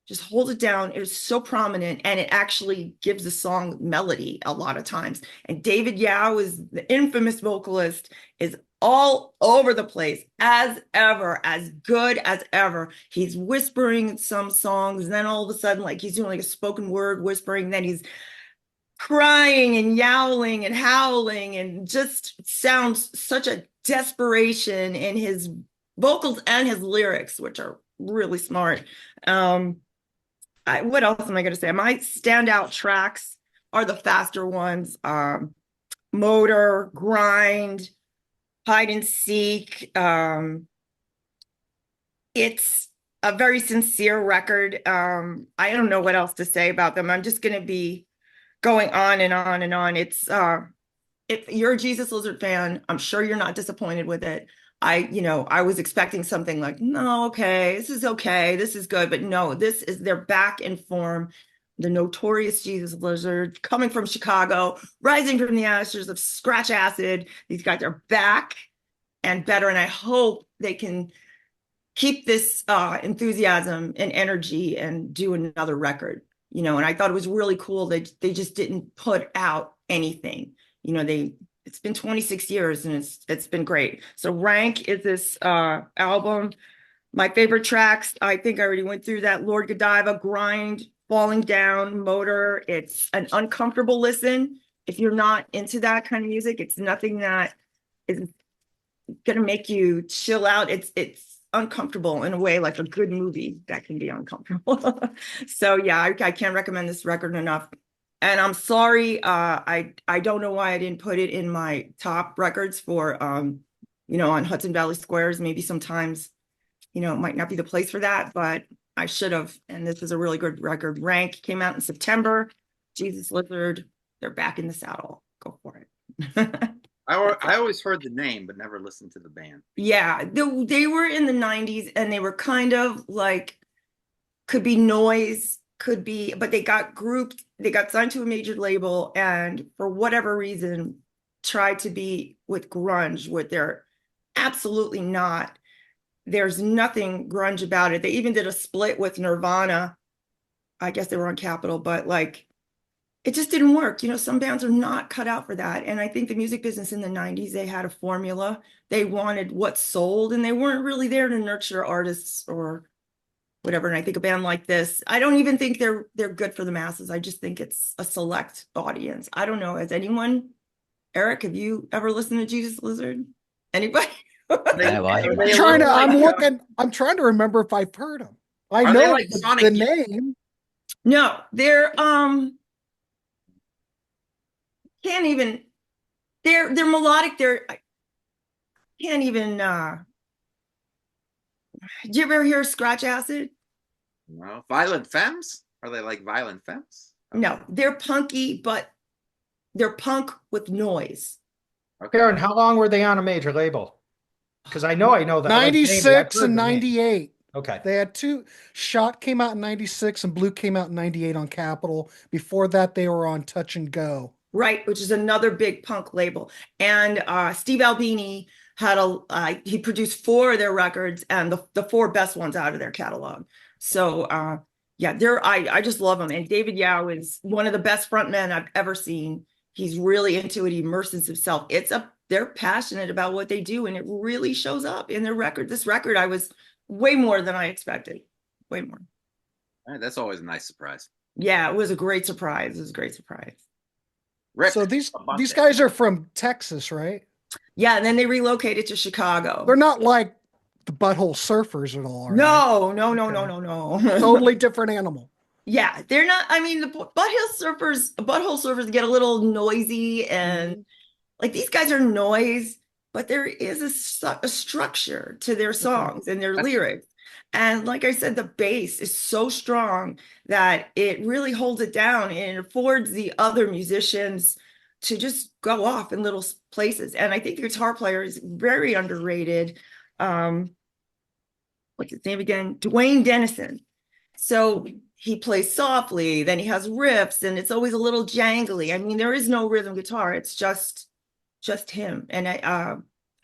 just holds it down. It is so prominent, and it actually gives the song melody a lot of times. And David Yao is the infamous vocalist, is all over the place as ever, as good as ever. He's whispering some songs, and then all of a sudden, like he's doing like a spoken word whispering, then he's crying and yowling and howling, and just sounds such a desperation in his vocals and his lyrics, which are really smart. What else am I going to say? My standout tracks are the faster ones. Motor, Grind, Hide and Seek. It's a very sincere record. I don't know what else to say about them. I'm just going to be going on and on and on. It's if you're a Jesus Lizard fan, I'm sure you're not disappointed with it. I was expecting something like, no, okay, this is good, but no, they're back in form. The notorious Jesus Lizard, coming from Chicago, rising from the ashes of Scratch Acid. These guys are back and better, and I hope they can keep this enthusiasm and energy and do another record. And I thought it was really cool that they just didn't put out anything. It's been 26 years and it's been great. So Rank is this album. My favorite tracks, I think I already went through that. Lord Godiva, Grind, Falling Down, Motor. It's an uncomfortable listen. If you're not into that kind of music, it's nothing that is gonna make you chill out. It's uncomfortable in a way, like a good movie that can be uncomfortable. So yeah, I can't recommend this record enough. And I'm sorry, I don't know why I didn't put it in my top records for on Hudson Valley Squares. Maybe sometimes, it might not be the place for that, but I should have. And this is a really good record. Rank came out in September. Jesus Lizard, they're back in the saddle. Go for it. I always heard the name, but never listened to the band. Yeah, they were in the 90s, and they were kind of like, could be noise, could be, but they got grouped, they got signed to a major label, and for whatever reason, tried to be with grunge, what they're absolutely not. There's nothing grunge about it. They even did a split with Nirvana. I guess they were on Capitol, but like, it just didn't work. Some bands are not cut out for that. And I think the music business in the 90s, they had a formula. They wanted what sold, and they weren't really there to nurture artists or whatever. And I think a band like this, I don't even think they're good for the masses. I just think it's a select audience. I don't know. Has anyone, Eric, have you ever listened to Jesus Lizard? Anybody? No, I'm trying to remember if I've heard them. I Are know they like the Sonic name. No, they're can't even, they're melodic. I can't even did you ever hear Scratch Acid? No. Violent Femmes? Are they like Violent Femmes? Okay. No, they're punky, but they're punk with noise. Okay. Karen, how long were they on a major label? Because I know that. 96 and 98. Okay. They had two. Shot came out in 96 and Blue came out in 98 on Capitol. Before that, they were on Touch and Go. Right, which is another big punk label. And Steve Albini had he produced 4 of their records, and the 4 best ones out of their catalog. So yeah, I just love them. And David Yao is one of the best frontmen I've ever seen. He's really into it. He immerses himself. They're passionate about what they do, and it really shows up in their record. This record, I was way more than I expected. Way more. All right, that's always a nice surprise. Yeah, it was a great surprise. It was a great surprise. Rick, So these guys are from Texas, right? Yeah, and then they relocated to Chicago. They're not like the Butthole Surfers at all, are No. they? Totally different animal. Yeah, they're not. I mean, the Butthole Surfers get a little noisy, and like these guys are noise, but there is a structure to their songs and their lyrics. And like I said, the bass is so strong that it really holds it down and it affords the other musicians to just go off in little places. And I think the guitar player is very underrated. What's his name again? Dwayne Dennison. So he plays softly, then he has riffs, and it's always a little jangly. I mean, there is no rhythm guitar. It's just him. And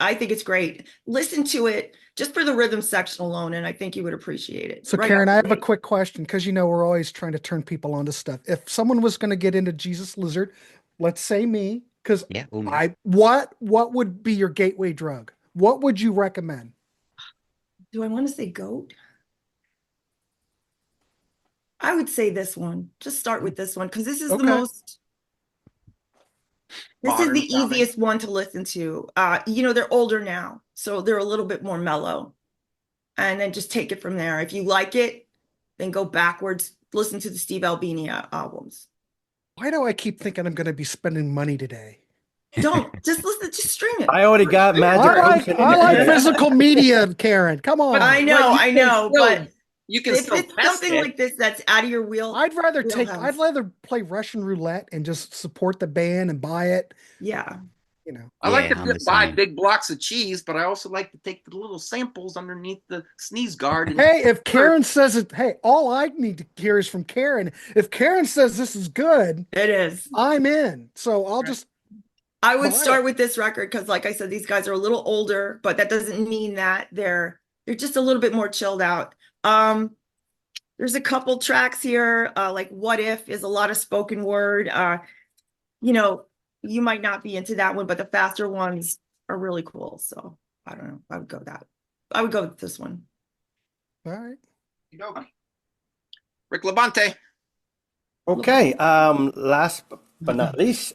I think it's great. Listen to it just for the rhythm section alone, and I think you would appreciate it. So Right Karen, I off have the a quick question because we're always trying to turn people onto stuff. If someone was going to get into Jesus Lizard, let's say me, because Yeah, all me. what would be your gateway drug? What would you recommend? Do I want to say goat? I would say this one. Just start with this one because this is the Okay. most. This is Modern the sounding. easiest one to listen to. They're older now, so they're a little bit more mellow. And then just take it from there. If you like it, then go backwards. Listen to the Steve Albini albums. Why do I keep thinking I'm going to be spending money today? Don't just listen, just stream it. I already got Magic Ocean. I like physical media, Karen. Come on. I know, but you can if still it's test something it. like this that's out of your I'd rather wheelhouse. play Russian roulette and just support the band and buy it. Yeah. I like Yeah, I'm to the buy same. big blocks of cheese, but I also like to take the little samples underneath the sneeze guard. And Hey, if Karen says it, hey, all I need to hear is from Karen. If Karen says this is good, It is. I'm in. So I'll just I would buy start it. with this record because, like I said, these guys are a little older, but that doesn't mean that they're just a little bit more chilled out. There's a couple tracks here, like "What If" is a lot of spoken word. You might not be into that one, but the faster ones are really cool. So I don't know. I would go with this one. All right. Rick Labonte. Okay, last but not least,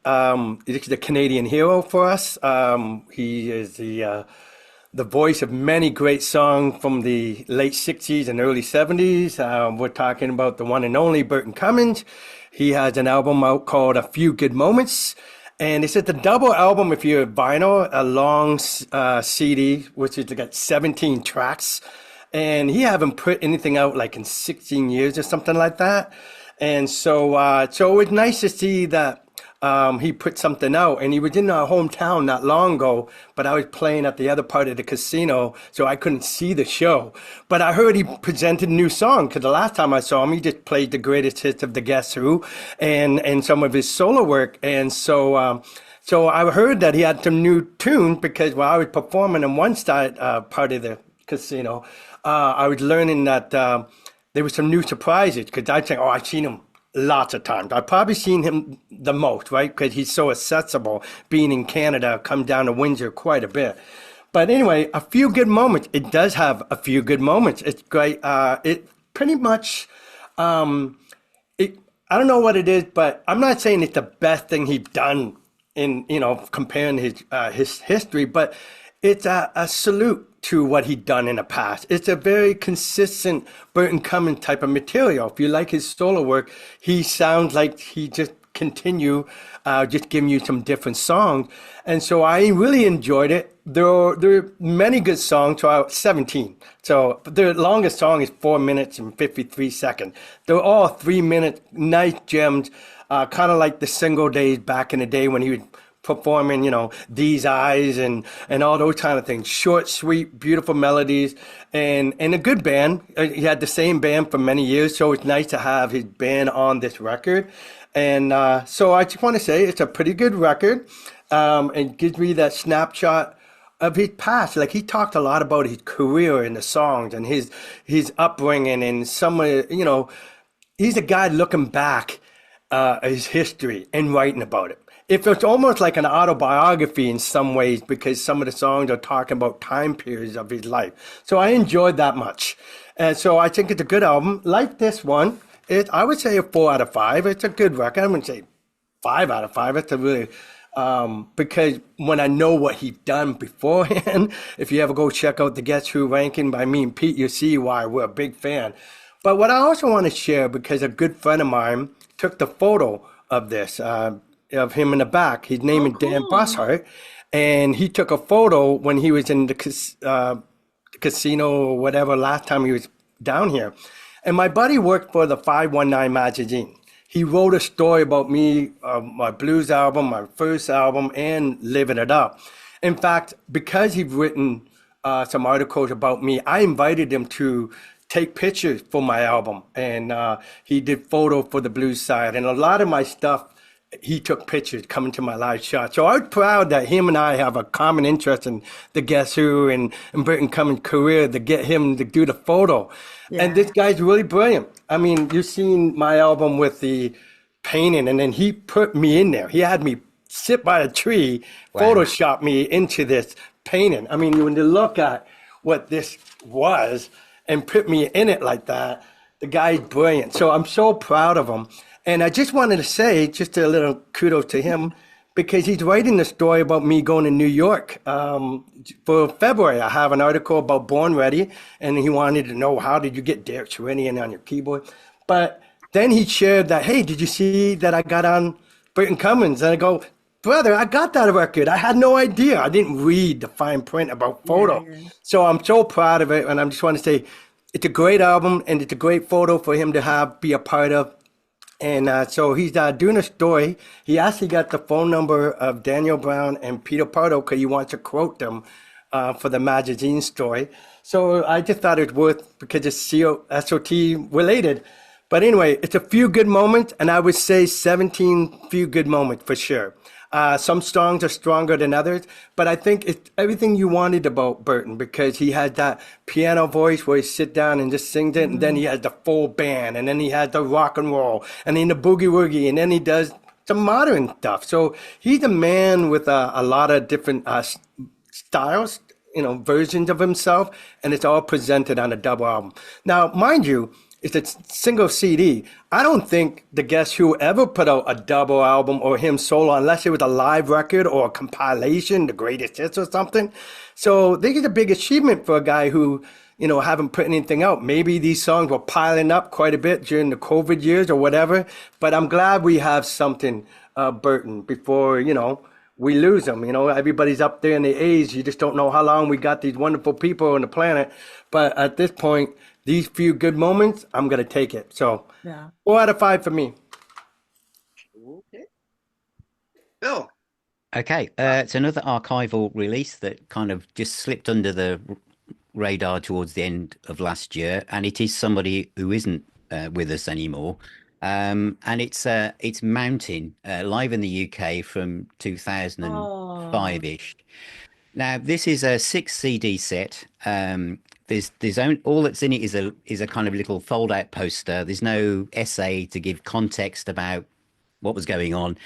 he's the Canadian hero for us. He is the voice of many great songs from the late 60s and early 70s. We're talking about the one and only Burton Cummins. He has an album out called A Few Good Moments. And it's a double album if you're vinyl, a long CD, which is got 17 tracks. And he haven't put anything out like in 16 years or something like that. And so it's nice to see that he put something out. And he was in our hometown not long ago, but I was playing at the other part of the casino, so I couldn't see the show. But I heard he presented a new song, because the last time I saw him, he just played the greatest hits of the Guess Who and some of his solo work. And so I heard that he had some new tunes, because while I was performing in one side part of the casino, I was learning that there were some new surprises, because I'd say, oh, I've seen him lots of times. I've probably seen him the most, right? Because he's so accessible, being in Canada, come down to Windsor quite a bit. But anyway, A Few Good Moments. It does have a few good moments. It's great. It pretty much, I don't know what it is, but I'm not saying it's the best thing he's done in, comparing his history, but it's a salute to what he'd done in the past. It's a very consistent Burton Cummins type of material. If you like his solo work, he sounds like he just continue just giving you some different songs. And so I really enjoyed it. There are many good songs, 17. So the longest song is 4 minutes and 53 seconds. They're all 3 minute nice gems, kind of like the single days back in the day when he would performing, These Eyes and all those kind of things. Short, sweet, beautiful melodies, and a good band. He had the same band for many years, so it's nice to have his band on this record. And so I just want to say it's a pretty good record. It gives me that snapshot of his past. Like, he talked a lot about his career in the songs and his upbringing, and he's a guy looking back at his history and writing about it. It's almost like an autobiography in some ways, because some of the songs are talking about time periods of his life. So I enjoyed that much. And so I think it's a good album. Like this one, I would say a 4 out of 5. It's a good record. I wouldn't say 5 out of 5. It's a really, because when I know what he's done beforehand, if you ever go check out the Guess Who ranking by me and Pete, you'll see why we're a big fan. But what I also want to share, because a good friend of mine took the photo of this, of him in the back. His name is Dan Bosshart, and he took a photo when he was in the casino or whatever last time he was down here. And my buddy worked for the 519 magazine. He wrote a story about me, my blues album, my first album, and Living It Up. In fact, because he'd written some articles about me, I invited him to take pictures for my album. And he did photo for the blues side. And a lot of my stuff, he took pictures coming to my live shot. So I was proud that him and I have a common interest in the Guess Who and Burton Cummings' career to get him to do the photo. Yeah. And this guy's really brilliant. I mean, you've seen my album with the painting, and then he put me in there. He had me sit by a tree, Photoshop me into this painting. I mean, when you look at what this was and put me in it like that, the guy's brilliant. So I'm so proud of him. And I just wanted to say, just a little kudos to him, because he's writing the story about me going to New York. For February, I have an article about Born Ready, and he wanted to know, how did you get Derek Sherinian on your keyboard? But then he shared that, hey, did you see that I got on Burton Cummings? And I go, brother, I got that record. I had no idea. I didn't read the fine print about photo. Yeah. So I'm so proud of it. And I just want to say, it's a great album, and it's a great photo for him to be a part of. And so he's doing a story. He actually got the phone number of Daniel Brown and Peter Pardo because he wants to quote them for the magazine story. So I just thought it was worth, because it's SOT related. But anyway, it's a few good moments, and I would say 17 few good moments for sure. Some songs are stronger than others, but I think it's everything you wanted about Burton, because he has that piano voice where he sit down and just sings it, and then he has the full band, and then he has the rock and roll, and then the boogie woogie, and then he does some modern stuff. So he's a man with a lot of different styles, versions of himself, and it's all presented on a double album. Now, mind you, it's a single CD. I don't think the Guess Who ever put out a double album or him solo unless it was a live record or a compilation, the greatest hits or something. So this is a big achievement for a guy who, haven't put anything out. Maybe these songs were piling up quite a bit during the COVID years or whatever, but I'm glad we have something, Burton, before, we lose them. Everybody's up there in the age. You just don't know how long we got these wonderful people on the planet. But at this point, these few good moments, I'm going to take it. So 4 out of 5 for me. Okay. Bill. Okay, it's another archival release that kind of just slipped under the radar towards the end of last year, and it is somebody who isn't with us anymore. And it's Mountain, live in the UK from 2005-ish. Now, this is a 6 CD set. All that's in it is a kind of little fold-out poster. There's no essay to give context about what was going on.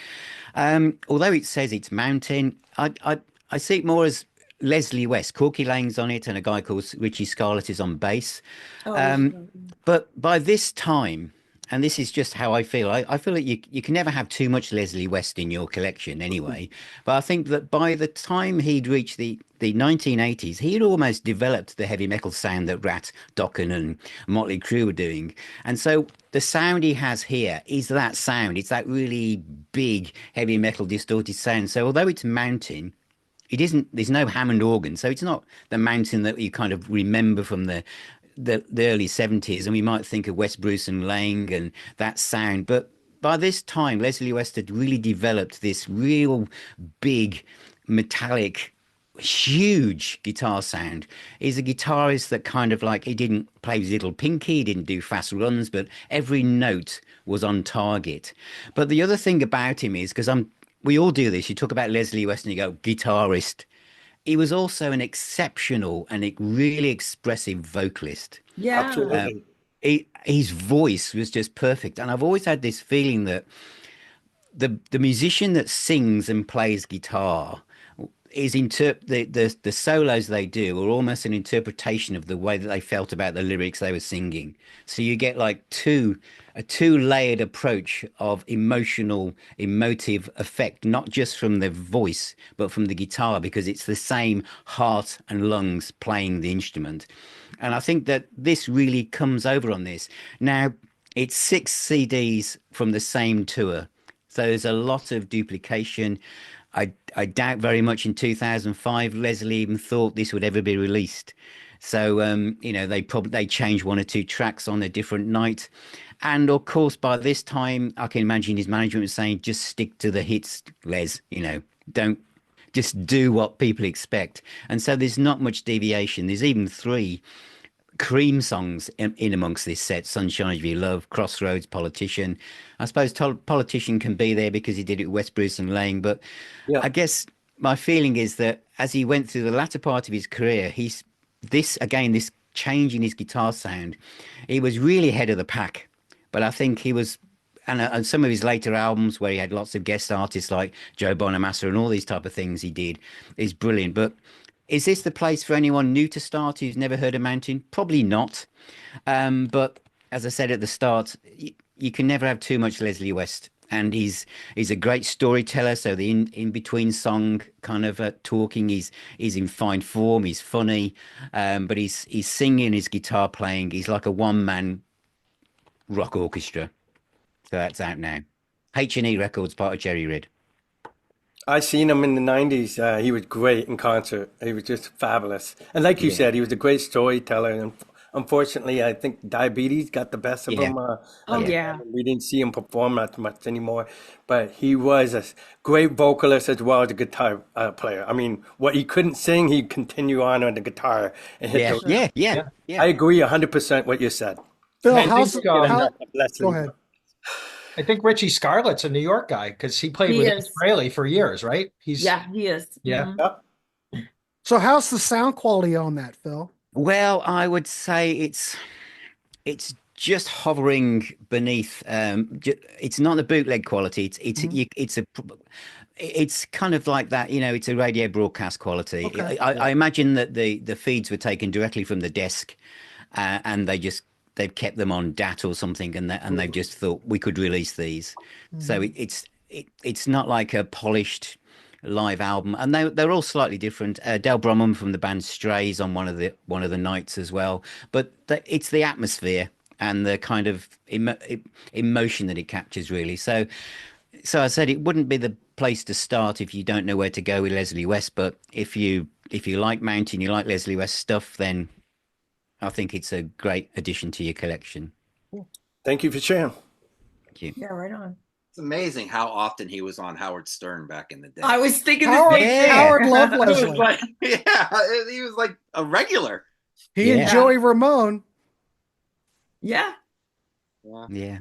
Although it says it's Mountain, I see it more as Leslie West. Corky Lane's on it, and a guy called Richie Scarlett is on bass. But by this time, and this is just how I feel, I feel that you can never have too much Leslie West in your collection anyway. But I think that by the time he'd reached the 1980s, he had almost developed the heavy metal sound that Rat, Dokken and Motley Crue were doing. And so the sound he has here is that sound. It's that really big heavy metal distorted sound. So although it's Mountain, there's no Hammond organ. So it's not the Mountain that you kind of remember from the early 70s, and we might think of West Bruce and Lang and that sound. But by this time, Leslie West had really developed this real big, metallic, huge guitar sound. He's a guitarist that kind of like, he didn't play his little pinky, he didn't do fast runs, but every note was on target. But the other thing about him is, because we all do this, you talk about Leslie West and you go, guitarist. He was also an exceptional and a really expressive vocalist. Yeah. Absolutely. His voice was just perfect. And I've always had this feeling that the musician that sings and plays guitar is the solos they do are almost an interpretation of the way that they felt about the lyrics they were singing. So you get like a two-layered approach of emotive effect, not just from the voice, but from the guitar, because it's the same heart and lungs playing the instrument. And I think that this really comes over on this. Now, it's 6 CDs from the same tour. So there's a lot of duplication. I doubt very much in 2005 Leslie even thought this would ever be released. So they changed one or two tracks on a different night. And of course, by this time, I can imagine his management was saying, just stick to the hits, Les, don't just do what people expect. And so there's not much deviation. There's even three Cream songs in amongst this set: Sunshine of Your Love, Crossroads, Politician. I suppose Politician can be there because he did it with West Bruce and Lang, but Yeah. I guess my feeling is that as he went through the latter part of his career, this change in his guitar sound, he was really ahead of the pack. But I think he was, and some of his later albums where he had lots of guest artists like Joe Bonamassa and all these type of things he did is brilliant. But is this the place for anyone new to start who's never heard of Mountain? Probably not. But as I said at the start, you can never have too much Leslie West. And he's a great storyteller. So the in between song kind of talking, he's in fine form. He's funny, but he's singing, his guitar playing. He's like a one man rock orchestra. So that's out now. H&E Records, part of Jerry Ridd. I seen him in the 90s. He was great in concert. He was just fabulous. And like you Yeah, said, he was a great storyteller. And unfortunately, I think diabetes got the best of yeah, him. Oh And yeah, yeah. we didn't see him perform that much anymore. But he was a great vocalist as well as a guitar player. I mean, what he couldn't sing, he'd continue on the guitar and hit yeah, those. yeah, yeah, Yeah, yeah. I agree 100% what you said. Phil, I And think get how? enough of Go Leslie. ahead. I think Richie Scarlett's a New York guy because he played He with Ace is. Frehley for years, right? He's Yeah, he is. yeah. Yeah. So how's the sound quality on that, Phil? Well, I would say it's just hovering beneath. It's not the bootleg quality. Mhm. It's kind of like that. It's a radio broadcast quality. Okay. I imagine that the feeds were taken directly from the desk, and they've kept them on DAT or something, and they've just thought we could release these. So Mhm. it's not like a polished live album, and they're all slightly different. Del Bromham from the band Strays on one of the nights as well, but it's the atmosphere and the kind of emotion that it captures really. So I said it wouldn't be the place to start if you don't know where to go with Leslie West, but if you like Mountain, you like Leslie West stuff, then I think it's a great addition to your collection. Thank you for sharing. Thank you. Yeah, right on. It's amazing how often he was on Howard Stern back in the day. I was thinking the Howard same Yeah. thing. Howard loved It was Leslie. like, yeah, he was like a regular. He and Yeah. Joey Ramone. Yeah, Yeah. Yeah.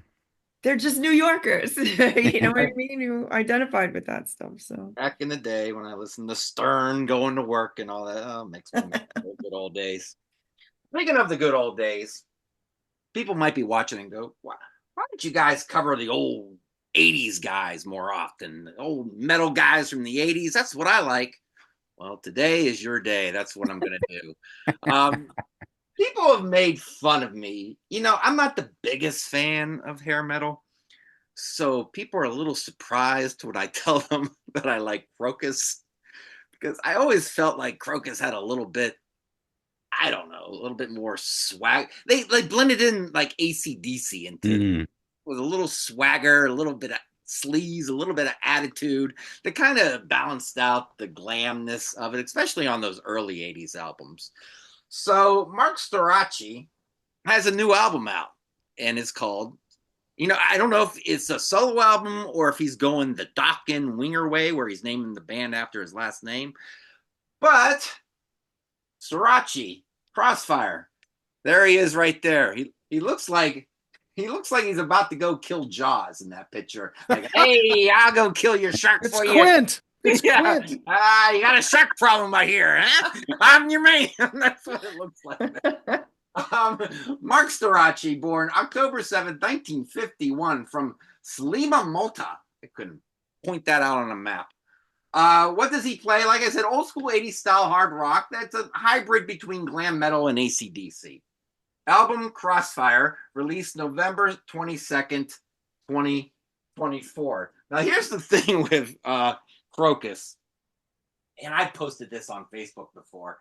they're just New Yorkers. You know what I mean? Who identified with that stuff. So Back in the day when I listened to Stern going to work and all that, makes me miss the good old days. Speaking of the good old days, people might be watching and go, why don't you guys cover the old 80s guys more often? The old metal guys from the 80s. That's what I like. Well, today is your day. That's what I'm going to do. People have made fun of me. I'm not the biggest fan of hair metal. So people are a little surprised when I tell them that I like Crocus. Because I always felt like Crocus had a little bit, I don't know, a little bit more swag. They blended in like AC/DC into with a little swagger, a little bit of sleaze, a little bit of attitude that kind of balanced out the glamness of it, especially on those early 80s albums. So Mark Storace has a new album out, and it's called, I don't know if it's a solo album or if he's going the Dokken Winger way, where he's naming the band after his last name. But Storace, Crossfire, there he is right there. He looks like he's about to go kill Jaws in that picture. Like, hey, I'll go kill your shark It's for you. Quint. It's Yeah. Quint. You got a shark problem, I hear, huh? I'm your man. That's what it looks like. Mark Storace, born October 7th, 1951, from Slima, Malta. I couldn't point that out on a map. What does he play? Like I said, old school 80s style hard rock. That's a hybrid between glam metal and AC/DC. Album Crossfire, released November 22nd, 2024. Now, here's the thing with Crocus, and I posted this on Facebook before.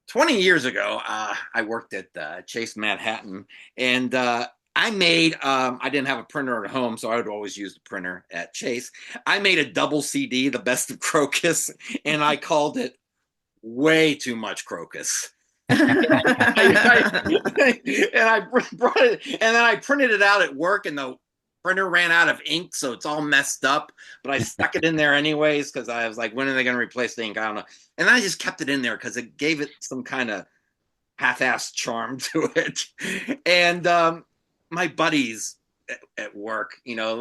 20 years ago, I worked at Chase Manhattan, and I didn't have a printer at home, so I would always use the printer at Chase. I made a double CD, The Best of Crocus, and I called it Way Too Much Crocus. And I brought it, and then I printed it out at work, and the printer ran out of ink, so it's all messed up. But I stuck it in there anyways because I was like, when are they going to replace the ink? I don't know. And I just kept it in there because it gave it some kind of half-assed charm to it. And my buddies at work, you know, a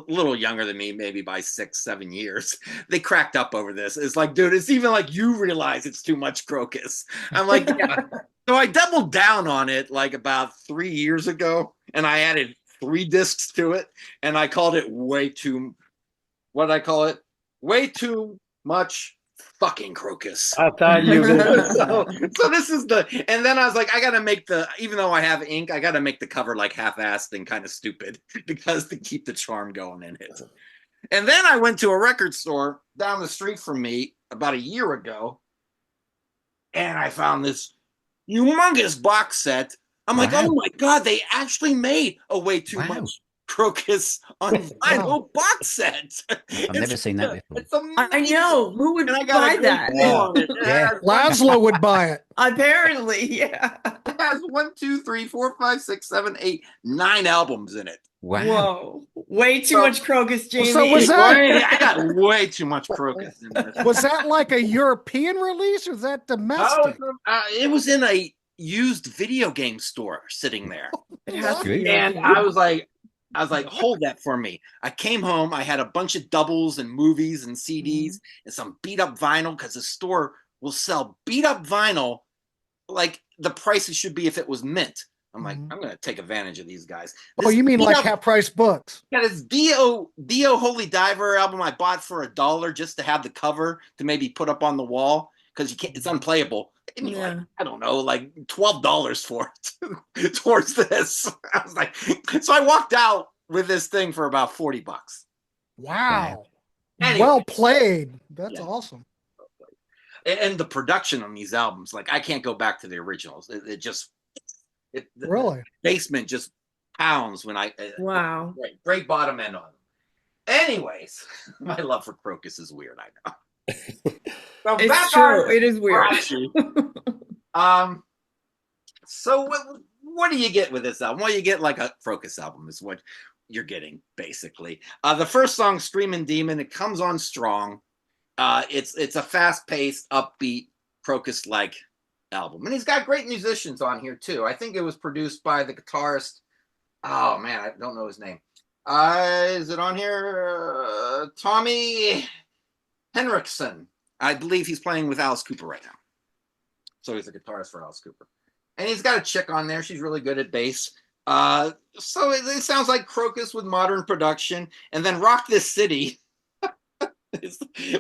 little younger than me, maybe by 6-7 years, they cracked up over this. It's like, dude, it's even like you realize it's too much Crocus. I'm like, yeah. So I doubled down on it like about 3 years ago, and I added 3 discs to it, and I called it way too, what did I call it? Way too much fucking Crocus. I thought you were. So this is the, and then I was like, I gotta make the, even though I have ink, I gotta make the cover like half-assed and kind of stupid because to keep the charm going in it. And then I went to a record store down the street from me about a year ago, and I found this humongous box set. I'm like, Wow. oh my God, they actually made a way too Wow. much Crocus on vinyl box set. I've never seen that before. It's amazing. I know. Who would And I got buy a great that? deal on it. Yeah. Laszlo would buy it. Apparently, yeah. It has 1, 2, 3, 4, 5, 6, 7, 8, 9 albums in it. Wow. Whoa. Way too So- much Crocus, Jamie. So was that- I got way too much Crocus in this. Was that like a European release or was that domestic? It was in a used video game store sitting there. It has to be. And I was like, hold that for me. I came home, I had a bunch of doubles and movies and CDs and some beat up vinyl because the store will sell beat up vinyl like the price it should be if it was mint. I'm like, I'm gonna take advantage of these guys. Oh, you mean beat like up- half price books? Yeah, this Dio Holy Diver album I bought for $1 just to have the cover to maybe put up on the wall because you can't. It's unplayable. And you're like, I don't know, like $12 for it towards this. I was like, so I walked out with this thing for about $40. Wow. Anyway. Well played. That's Yeah. awesome. And the production on these albums, like I can't go back to the originals. The Really? basement just pounds when I. Wow. Great bottom end on them. Anyways, my love for Crocus is weird. I know. So It's back true. on It is weird. Archie. So what do you get with this album? Well, you get like a Crocus album is what you're getting basically. The first song, "Screaming Demon," it comes on strong. It's a fast-paced, upbeat Crocus-like album, and he's got great musicians on here too. I think it was produced by the guitarist. Oh man, I don't know his name. Is it on here? Tommy Henriksen. I believe he's playing with Alice Cooper right now. So he's a guitarist for Alice Cooper. And he's got a chick on there. She's really good at bass. So it sounds like Crocus with modern production. And then Rock This City.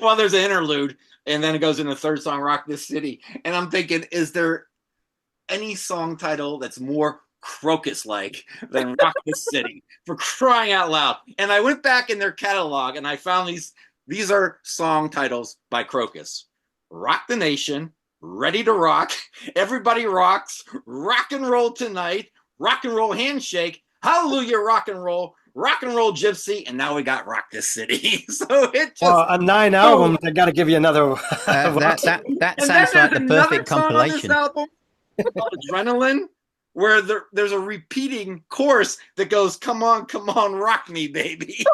Well, there's an interlude. And then it goes in the third song, Rock This City. And I'm thinking, is there any song title that's more Crocus-like than Rock This City? For crying out loud. And I went back in their catalog and I found these are song titles by Crocus. Rock the Nation, Ready to Rock, Everybody Rocks, Rock and Roll Tonight, Rock and Roll Handshake, Hallelujah Rock and Roll Gypsy, and now we got Rock This City. So it just... Well, 9 albums, I got to give you another. That sounds like the perfect compilation. Album called Adrenaline, where there's a repeating chorus that goes, come on, rock me, baby.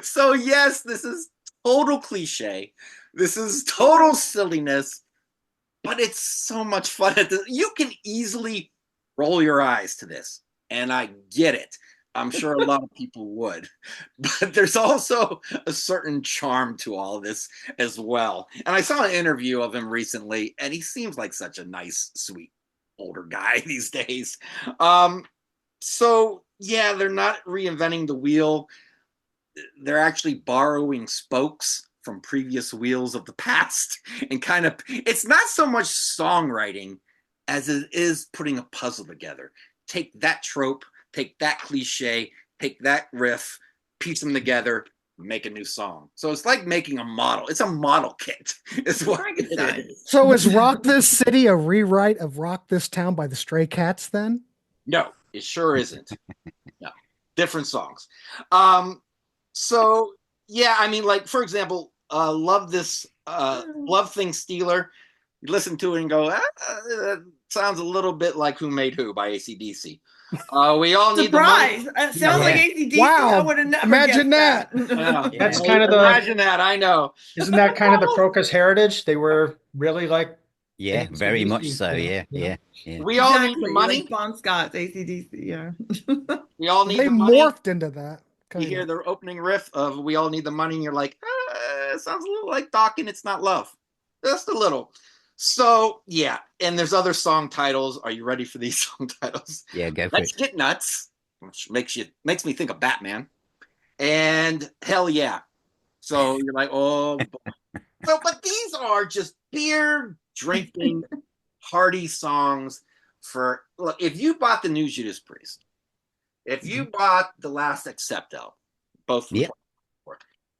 So yes, this is total cliche. This is total silliness, but it's so much fun. You can easily roll your eyes to this, and I get it. I'm sure a lot of people would, but there's also a certain charm to all of this as well. And I saw an interview of him recently, and he seems like such a nice, sweet, older guy these days. So yeah, they're not reinventing the wheel. They're actually borrowing spokes from previous wheels of the past and kind of, it's not so much songwriting as it is putting a puzzle together. Take that trope, take that cliche, take that riff, piece them together, make a new song. So it's like making a model. It's a model kit. It's what it is. So is Rock This City a rewrite of Rock This Town by the Stray Cats then? No, it sure isn't. No, different songs. So yeah, I mean, like for example, Love Thing Stealer. You listen to it and go, that sounds a little bit like Who Made Who by AC/DC. We all need the money. Surprise! It sounds like Yeah. AC/DC. I Wow. would have never Imagine guessed that. Yeah. Yeah. That's kind of Imagine that. I know. isn't that kind of the Crocus heritage? They were really like Yeah, an very much AC/DC, so. you know? Yeah, Yeah. yeah, yeah. We all need the Exactly, like money. Bon Scott's AC/DC. Yeah. We all need They the money. morphed into that. You Kind hear of. the opening riff of "We All Need the Money," and you're like, it sounds a little like talking. It's not love, just a little. So yeah, and there's other song titles. Are you ready for these song titles? Yeah, go for Let's it. Get Nuts, which makes me think of Batman, and Hell Yeah. So you're like, oh, so but these are just beer drinking party songs for look. If you bought the new Judas Priest, if you bought the last Accept album, both Yeah.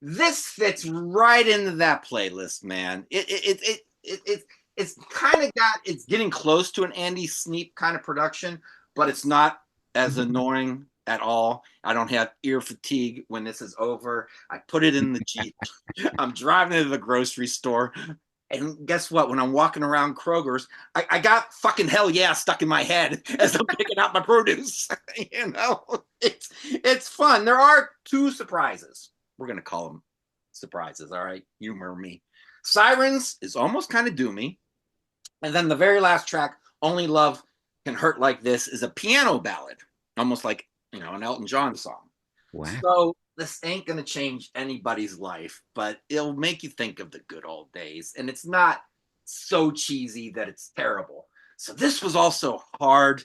this fits right into that playlist, man. It's kind of got it's getting close to an Andy Sneap kind of production, but it's not as annoying at all. I don't have ear fatigue when this is over. I put it in the Jeep. I'm driving to the grocery store. And guess what? When I'm walking around Kroger's, I got fucking Hell Yeah stuck in my head as I'm picking out my produce. It's fun. There are two surprises. We're gonna call them surprises. All right, humor me. Sirens is almost kind of doomy, and then the very last track, Only Love Can Hurt Like This, is a piano ballad, almost like an Elton John song. Wow. So this ain't gonna change anybody's life, but it'll make you think of the good old days, and it's not so cheesy that it's terrible. So this was also hard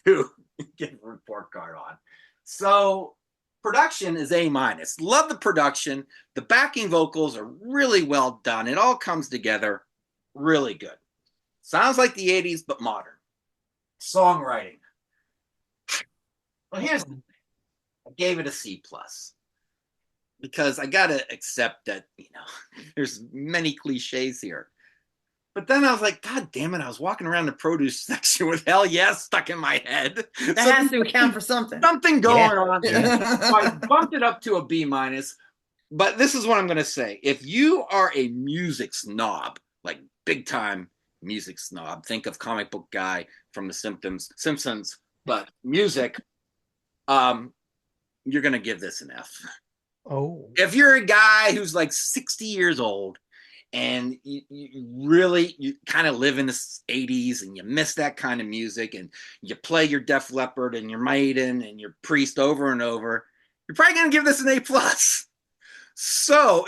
to get a report card on. So production is A minus. Love the production. The backing vocals are really well done. It all comes together really good. Sounds like the 80s, but modern. Songwriting. Well, here's the thing. I gave it a C plus because I gotta accept that there's many cliches here. But then I was like, God damn it! I was walking around the produce section with Hell Yeah stuck in my head. That has to account for something. Something going on. Yeah. So I bumped it up to a B minus. But this is what I'm gonna say: if you are a music snob, like big time music snob, think of comic book guy from the Simpsons, but music, you're gonna give this an F. Oh. If you're a guy who's like 60 years old and you kind of live in the 80s and you miss that kind of music and you play your Def Leppard and your Maiden and your Priest over and over, you're probably going to give this an A plus. So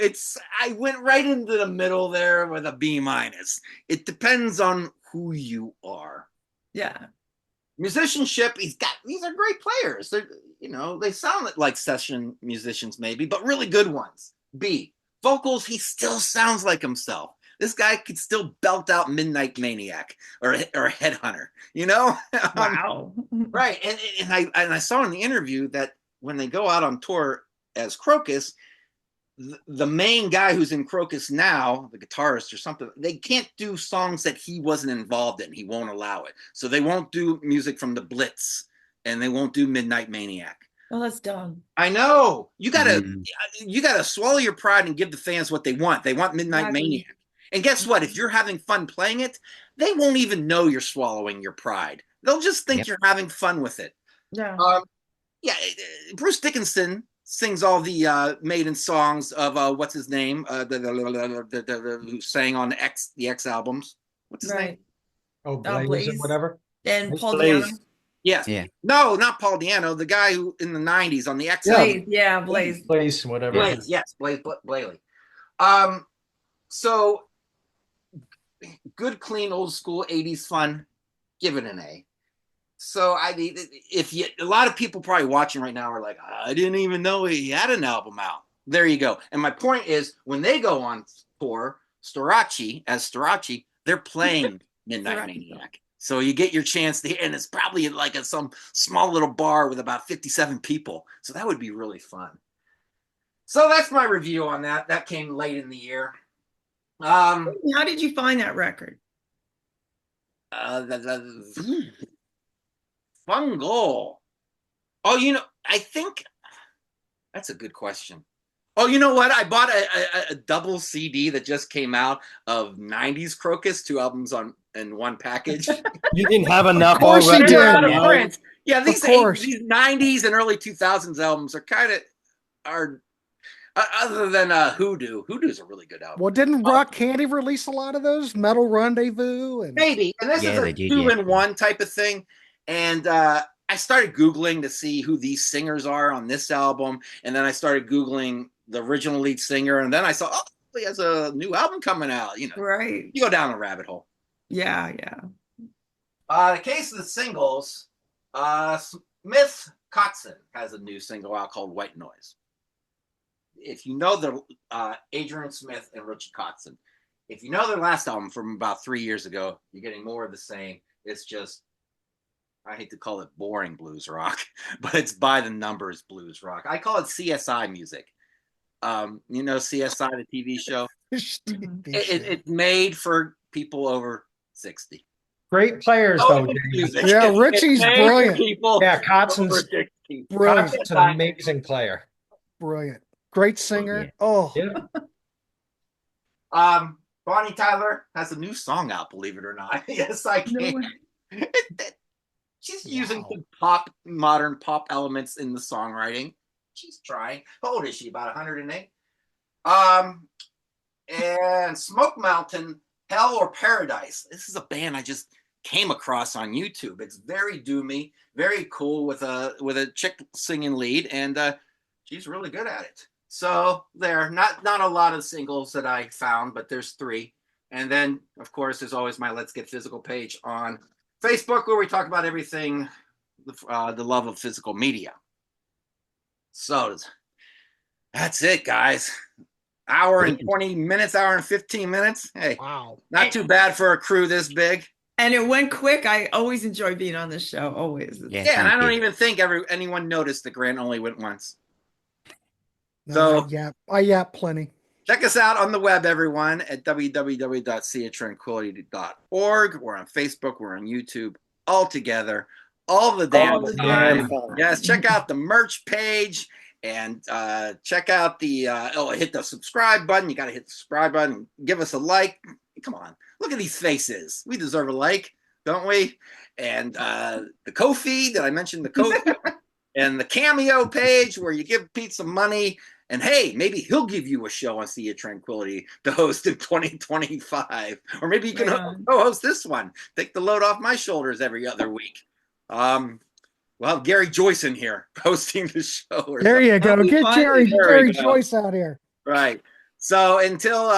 I went right into the middle there with a B minus. It depends on who you are. Yeah. Musicianship, these are great players. They sound like session musicians maybe, but really good ones. B, vocals, he still sounds like himself. This guy could still belt out Midnight Maniac or Headhunter, Wow. Right. And I saw in the interview that when they go out on tour as Crocus, the main guy who's in Crocus now, the guitarist or something, they can't do songs that he wasn't involved in. He won't allow it. So they won't do music from the Blitz and they won't do Midnight Maniac. Oh, that's dumb. I know. You gotta swallow your pride and give the fans what they want. They want Midnight Maniac. And guess what? If you're having fun playing it, they won't even know you're swallowing your pride. They'll just think you're having fun with it. Yeah. Bruce Dickinson sings all the Maiden songs of what's his name? Who sang on the X albums. What's his name? Oh, Blaze or whatever. And Paul Blaze. Diano. Yes. Yeah. No, not Paul Diano. The guy who in the 90s on the X Blaze. album. Yeah, Blaze. Blaze, whatever. Blaze, yes, Blaze Blaley. So good, clean, old school 80s fun. Give it an A. So a lot of people probably watching right now are like, I didn't even know he had an album out. There you go. And my point is, when they go on tour, Storace, they're playing Midnight Maniac. So you get your chance to hear, and it's probably like some small little bar with about 57 people. So that would be really fun. So that's my review on that. That came late in the year. How did you find that record? Fungal. Oh, I think that's a good question. Oh, you know what? I bought a double CD that just came out of 90s Crocus, 2 albums in one package. You didn't have Of enough course he And already they're did. at out the of time. print. Yeah, Of course. these 90s and early 2000s albums are kind of are other than Hoodoo. Hoodoo's a really good album. Well, didn't Rock Candy release a lot of those? Metal Rendezvous and Maybe. And this is Yeah, a they did. Yeah. 2-in-1 type of thing. And I started Googling to see who these singers are on this album. And then I started Googling the original lead singer. And then I saw, oh, he has a new album coming out. You know, Right. you go down the rabbit hole. Yeah, yeah. The case of the singles, Smith Kotzen has a new single out called White Noise. If you know the Adrian Smith and Richie Kotzen, if you know their last album from about 3 years ago, you're getting more of the same. It's just, I hate to call it boring blues rock, but it's by the numbers blues rock. I call it CSI music. You know CSI, the TV show? It's made for people over 60. Great players, though, Jamie. Music. Yeah, It's Richie's made for brilliant. people Yeah, over Kotzen's 60. Brilliant. Kotzen's an amazing player. Brilliant. Great singer. Yeah. Oh, Yeah. Bonnie Tyler has a new song out, believe it or not. Yes, I can. She's using some modern pop elements in the songwriting. She's trying. How old is she? About 108. And Smoke Mountain, Hell or Paradise. This is a band I just came across on YouTube. It's very doomy, very cool with a chick singing lead, and she's really good at it. So there, not a lot of singles that I found, but there's 3. And then, of course, there's always my Let's Get Physical page on Facebook, where we talk about everything, the love of physical media. So that's it, guys. Hour and 20 minutes, hour and 15 minutes. Hey, wow. not too bad for a crew this big. And it went quick. I always enjoy being on this show. Always. Yeah, Yeah, and I thank don't you. even think anyone noticed that Grant only went once. No, So I yap plenty. check us out on the web, everyone, at www.seatranquility.org. We're on Facebook. We're on YouTube. All together. All the damn All the time. time. Yes, check out the merch page and check out the hit the subscribe button. You got to hit the subscribe button. Give us a like. Come on, look at these faces. We deserve a like, don't we? And the Ko-fi, did I mention the Ko-fi? And the Cameo page where you give Pete some money. And hey, maybe he'll give you a show on Sea of Tranquility to host in 2025. Or maybe you can co-host this one. Take the load off my shoulders every other week. We'll have Gary Joyce in here hosting the show. There you go. Get fun. Gary Joyce out here. Right. So until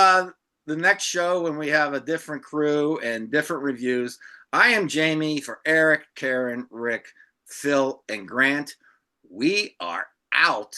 the next show, when we have a different crew and different reviews, I am Jamie for Eric, Karen, Rick, Phil, and Grant. We are out.